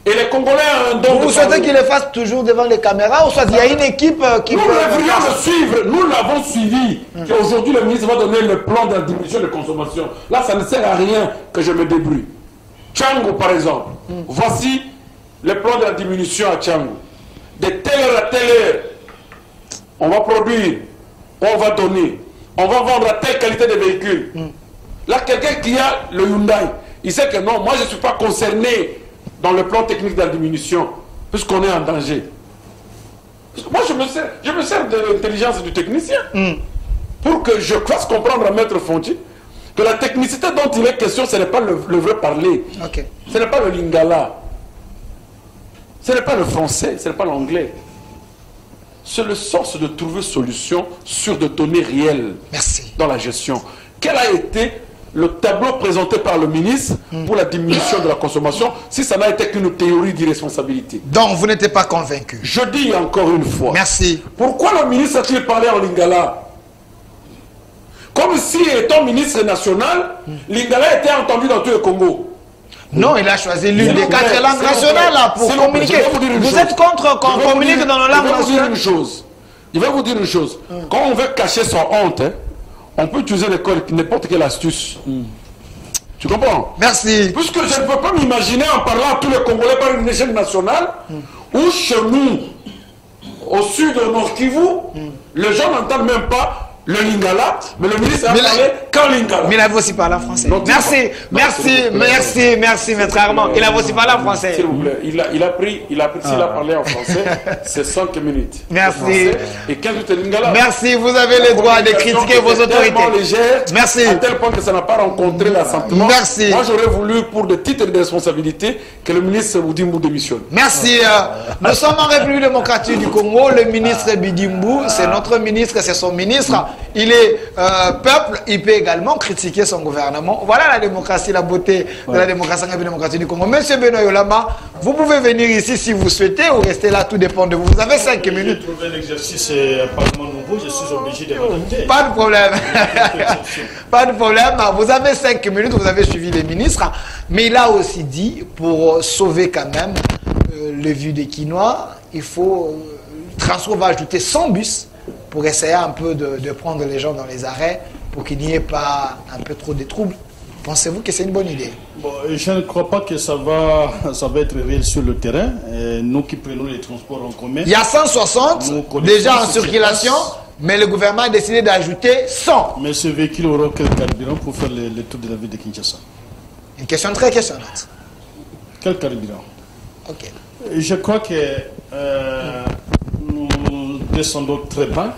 Et les Congolais ont un don. Vous souhaitez qu'il le fasse toujours devant les caméras ou soit il y a une équipe qui nous devrions le suivre. Nous l'avons suivi. Aujourd'hui, le ministre va donner le plan de la diminution de consommation. Là, ça ne sert à rien que je me débrouille. Tchango, par exemple. Voici le plan de la diminution à Tchango. De telle heure à telle heure, on va produire, on va donner, on va vendre à telle qualité de véhicule. Là, quelqu'un qui a le Hyundai, il sait que non, moi je ne suis pas concerné dans le plan technique de la diminution, puisqu'on est en danger. Parce que moi, je me sers de l'intelligence du technicien pour que je fasse comprendre à Maître Fonti que la technicité dont il est question, ce n'est pas le vrai parler. Ce n'est pas le lingala. Ce n'est pas le français, ce n'est pas l'anglais. C'est le sens de trouver solution sur des données réelles dans la gestion. Quel a été le tableau présenté par le ministre pour la diminution de la consommation, si ça n'a été qu'une théorie d'irresponsabilité? Donc vous n'êtes pas convaincu? Je dis encore une fois. Merci. Pourquoi le ministre a-t-il parlé en lingala? Comme si, étant ministre national, lingala était entendu dans tout le Congo. Non, il a choisi l'une des 4 langues nationales là, pour communiquer. Vous êtes contre qu'on communique dans nos langues nationales? Il va vous dire une chose. Quand on veut cacher son honte, on peut utiliser n'importe quelle astuce. Tu comprends? Merci. Puisque je ne peux pas m'imaginer en parlant à tous les Congolais par une échelle nationale, où chez nous, au sud de Nord Kivu, les gens n'entendent même pas le lingala, mais le ministre a parlé qu'en lingala. Mais il avait aussi parlé en français. Merci, maître Armand. Il avait aussi parlé en français. S'il vous plaît, s'il a parlé en français, c'est 5 minutes. Merci. Et 15 minutes de lingala. Merci, vous avez le droit de critiquer vos autorités. Merci. À tel point que ça n'a pas rencontré l'assentiment. Merci. Moi, j'aurais voulu, pour des titres de responsabilité, que le ministre Bidimbu démissionne. Merci. Nous sommes en République démocratique du Congo. Le ministre Bidimbu, c'est notre ministre, c'est son ministre. Il est peuple, il peut également critiquer son gouvernement. Voilà la démocratie, la beauté de la démocratie en République démocratique du Congo. Monsieur Benoît Yolama, vous pouvez venir ici si vous souhaitez ou rester là, tout dépend de vous. Vous avez 5 minutes. J'ai trouvé l'exercice apparemment nouveau, je suis obligé de m'adapter. Pas de problème. Pas de problème. Vous avez 5 minutes, vous avez suivi les ministres. Mais il a aussi dit, pour sauver quand même le vue des Quinois, il faut... Transco va ajouter 100 bus pour essayer un peu de prendre les gens dans les arrêts pour qu'il n'y ait pas un peu trop de troubles. Pensez-vous que c'est une bonne idée? Bon, je ne crois pas que ça va être réel sur le terrain. Nous qui prenons les transports en commun... Il y a 160 déjà en circulation, mais le gouvernement a décidé d'ajouter 100. Mais ce véhicule aura quel carburant pour faire le tour de la ville de Kinshasa? Une question très questionnante. Quel carburant? Ok. Je crois que nous descendons très bas,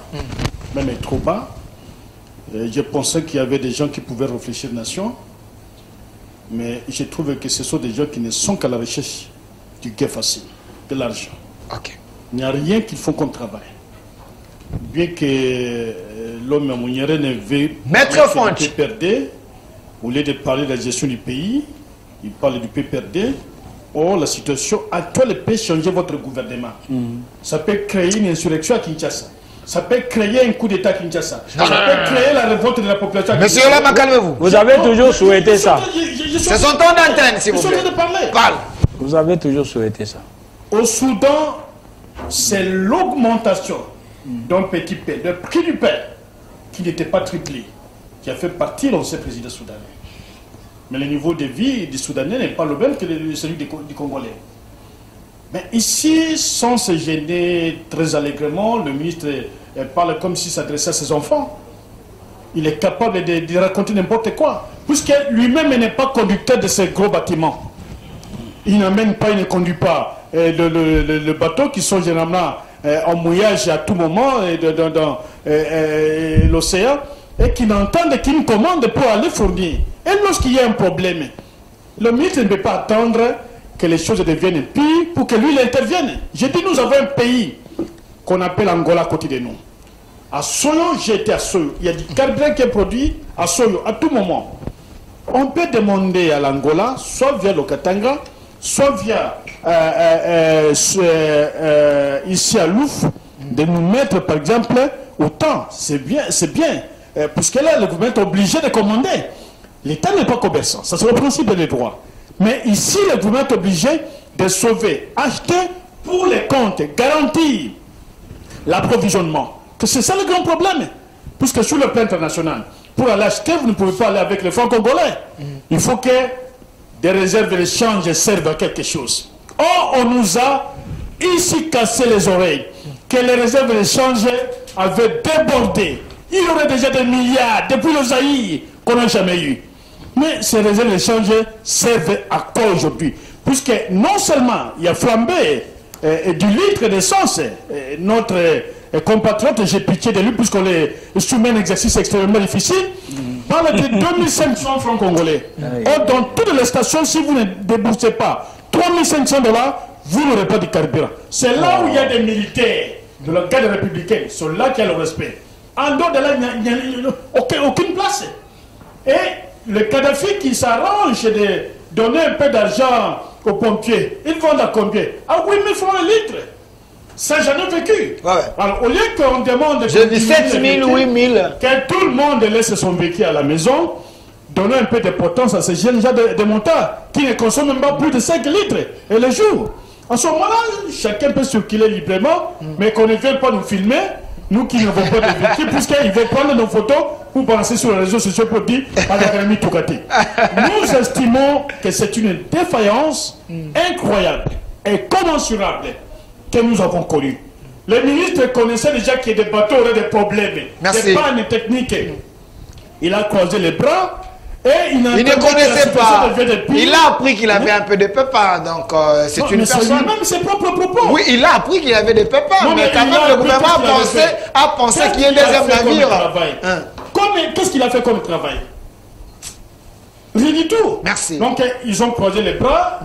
même trop bas. Je pensais qu'il y avait des gens qui pouvaient réfléchir nation, mais je trouve que ce sont des gens qui ne sont qu'à la recherche du gain facile, de l'argent. Ok. Il n'y a rien qu'ils font comme travail. Bien que l'homme Mouniere ne veut pas du PPRD, au lieu de parler de la gestion du pays, il parle du PPRD. Or, la situation actuelle peut changer votre gouvernement. Ça peut créer une insurrection à Kinshasa. Ça peut créer un coup d'État à Kinshasa. Ça peut créer la révolte de la population à Kinshasa. Monsieur Olama, calmez-vous. Vous avez toujours souhaité ça. C'est son temps d'antenne, s'il vous plaît. Je suis en train de parler. Parle. Vous avez toujours souhaité ça. Au Soudan, c'est l'augmentation d'un petit pain, d'un prix du pain, qui n'était pas triplé, qui a fait partir l'ancien président soudanais. Mais le niveau de vie du Soudanais n'est pas le même que celui du Congolais. Mais ici, sans se gêner très allègrement, le ministre parle comme s'il s'adressait à ses enfants. Il est capable de raconter n'importe quoi, puisque lui-même n'est pas conducteur de ces gros bâtiments. Il n'amène pas, il ne conduit pas le bateau qui sont généralement en mouillage à tout moment dans l'océan, et qui n'entendent qu'une commande pour aller fournir. Et lorsqu'il y a un problème, le ministre ne peut pas attendre que les choses deviennent pires pour que lui il intervienne. J'ai dit, nous avons un pays qu'on appelle Angola à côté de nous. À Soyo, j'ai été à Soyo. Il y a du carburant qui est produit à Soyo à tout moment. On peut demander à l'Angola, soit via le Katanga, soit via ici à Louf, de nous mettre par exemple au temps. C'est bien, puisque là le gouvernement est obligé de commander. L'État n'est pas commerçant, ça c'est le principe des droits. Mais ici le gouvernement est obligé de sauver, acheter pour les comptes, garantir l'approvisionnement. Que c'est ça le grand problème. Puisque sur le plan international, pour aller acheter, vous ne pouvez pas aller avec les francs congolais. Il faut que des réserves d'échange servent à quelque chose. Or, on nous a ici cassé les oreilles. Que les réserves d'échange avaient débordé. Il y aurait déjà des milliards depuis le Zaïre qu'on n'a jamais eu. Mais ces réserves d'échange servent à quoi aujourd'hui? Puisque non seulement il y a flambé du litre d'essence, notre compatriotes, j'ai pitié de lui puisqu'on les soumet à un exercice extrêmement difficile, parle de 2500 francs congolais. Or, dans toutes les stations, si vous ne déboursez pas 3500 $, vous n'aurez pas de carburant. C'est là où il y a des militaires de la garde républicaine, c'est là qu'il y a le respect. En dehors de là, il n'y a aucune place. Et le Kadhafi qui s'arrange de donner un peu d'argent aux pompiers, ils vendent à combien? À 8000 francs le litre. Ça, j'en ai vécu. Ouais. Alors, au lieu qu'on demande... Je dis 7000, 8000. Que tout le monde laisse son véhicule à la maison, donner un peu de potence à ces jeunes gens de montages qui ne consomment même pas plus de 5 litres et le jour. En ce moment-là, chacun peut circuler librement, mais qu'on ne vienne pas nous filmer, nous qui n'avons pas de véhicule, puisqu'ils veulent prendre nos photos pour balancer sur les réseaux sociaux pour dire à l'académie Toukati. Nous estimons que c'est une défaillance incroyable et commensurable que nous avons connu. Le ministre connaissait déjà que des bateaux auraient des problèmes, des pannes techniques. Il a croisé les bras et il ne connaissait pas. Il a appris qu'il avait un peu de pépins, donc c'est une personne. Même ses propres propos. Oui, il a appris qu'il avait des pépins, mais quand même le gouvernement a pensé qu'il y ait un deuxième navire. Qu'est-ce qu'il a fait comme travail? Rien du tout. Merci. Donc ils ont croisé les bras.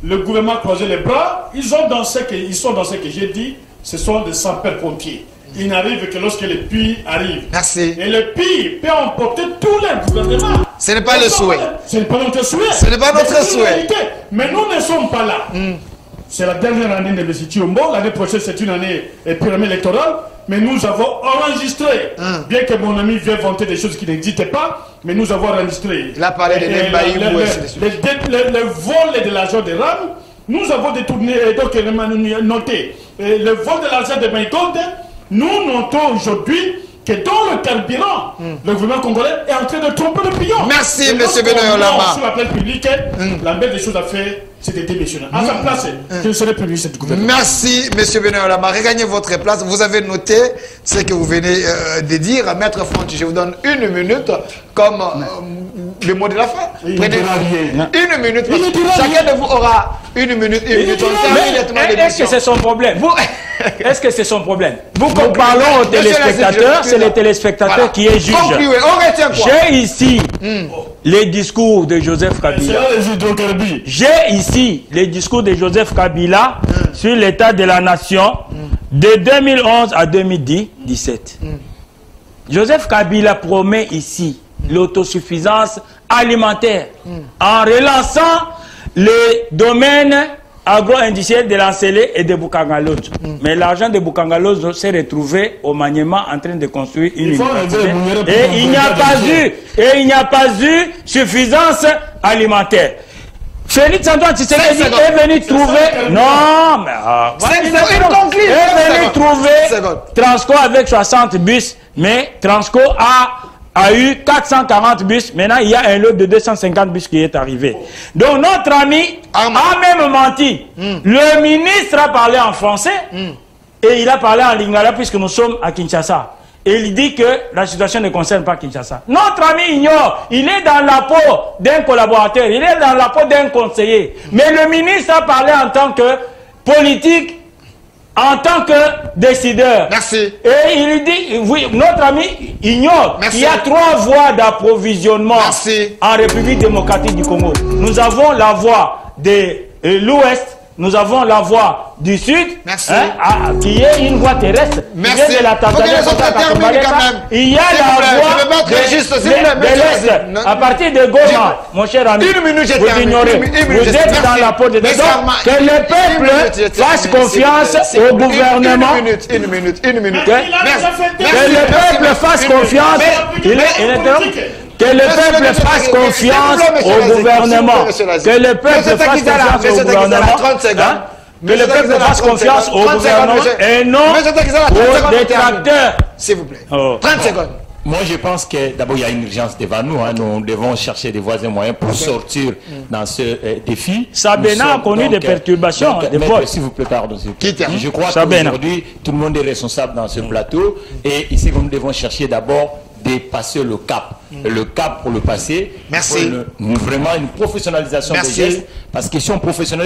Le gouvernement a croisé les bras, ils sont dans ce que j'ai dit, ce sont des sapeurs-pompiers. Ils n'arrivent que lorsque le pire arrive. Merci. Et le pire peut emporter tous les gouvernements. Ce n'est pas le souhait. Ce n'est pas notre souhait. Ce n'est pas notre souhait. Mais nous ne sommes pas là. C'est la dernière année de M. Chiombo. L'année prochaine, c'est une année purement électorale. Mais nous avons enregistré, bien que mon ami vienne vanter des choses qui n'existaient pas, mais nous avons enregistré. Il a parlé de le vol de l'argent de RAM. Nous avons détourné, donc noté le vol de l'argent de Maïkonde. Nous notons aujourd'hui que dans le carburant, le gouvernement congolais est en train de tromper le pion. Merci, M. Benoît Olama. Sur la place publique, la belle des choses à faire, c'était démissionner. À sa place, je ne serai plus ministre du gouvernement. Merci, M. Benoît Olama. Regagnez votre place. Vous avez noté ce que vous venez de dire. Maître Franchi, je vous donne 1 minute comme le mot de la fin. Prenez 1 minute. Chacun de vous aura 1 minute. Est-ce que c'est son problème? Est-ce que c'est son problème? Vous, quand parlons aux téléspectateurs, c'est les téléspectateurs qui est juge. J'ai ici les discours de Joseph Kabila. J'ai ici les discours de Joseph Kabila sur l'état de la nation de 2011 à 2017. Joseph Kabila promet ici l'autosuffisance alimentaire en relançant les domaines agro-industriels de l'Ancélé et de Boukangalose. Mais l'argent de Boukangalose s'est retrouvé au Maniement en train de construire une université. Et il n'y a pas eu suffisance alimentaire. Félix Antoine Tshisekedi est venu trouver... Non, mais... est venu trouver Transco avec 60 bus, mais Transco a eu 440 bus. Maintenant, il y a un lot de 250 bus qui est arrivé. Donc, notre ami a même menti. Le ministre a parlé en français et il a parlé en lingala puisque nous sommes à Kinshasa. Et il dit que la situation ne concerne pas Kinshasa. Notre ami ignore. Il est dans la peau d'un collaborateur. Il est dans la peau d'un conseiller. Mais le ministre a parlé en tant que politique, en tant que décideur. Merci. Et il dit, oui, notre ami ignore qu'il y a 3 voies d'approvisionnement en République démocratique du Congo. Nous avons la voie de l'Ouest, nous avons la voie du Sud, qui est une voie terrestre. Merci. Qui est de la Tanzanie, il y a la voie de l'Est. À partir de Goma, mon cher ami, vous ignorez. Vous êtes dans la peau de dedans. Que le peuple fasse confiance au gouvernement. Une minute. Que le peuple fasse confiance. Que le peuple fasse confiance au gouvernement. Que le peuple fasse confiance au gouvernement. Que le peuple fasse confiance au gouvernement et non aux détracteurs. S'il vous plaît. 30 secondes. Moi, je pense que d'abord, il y a une urgence devant nous. Nous devons chercher des voies et moyens pour sortir dans ce défi. Sabena a connu des perturbations. S'il vous plaît, pardon. Je crois qu'aujourd'hui, tout le monde est responsable dans ce plateau. Et ici, nous devons chercher d'abord dépasser le cap. Le cap pour le passer. Merci. Vraiment une professionnalisation des gestes. Parce que si on professionnalise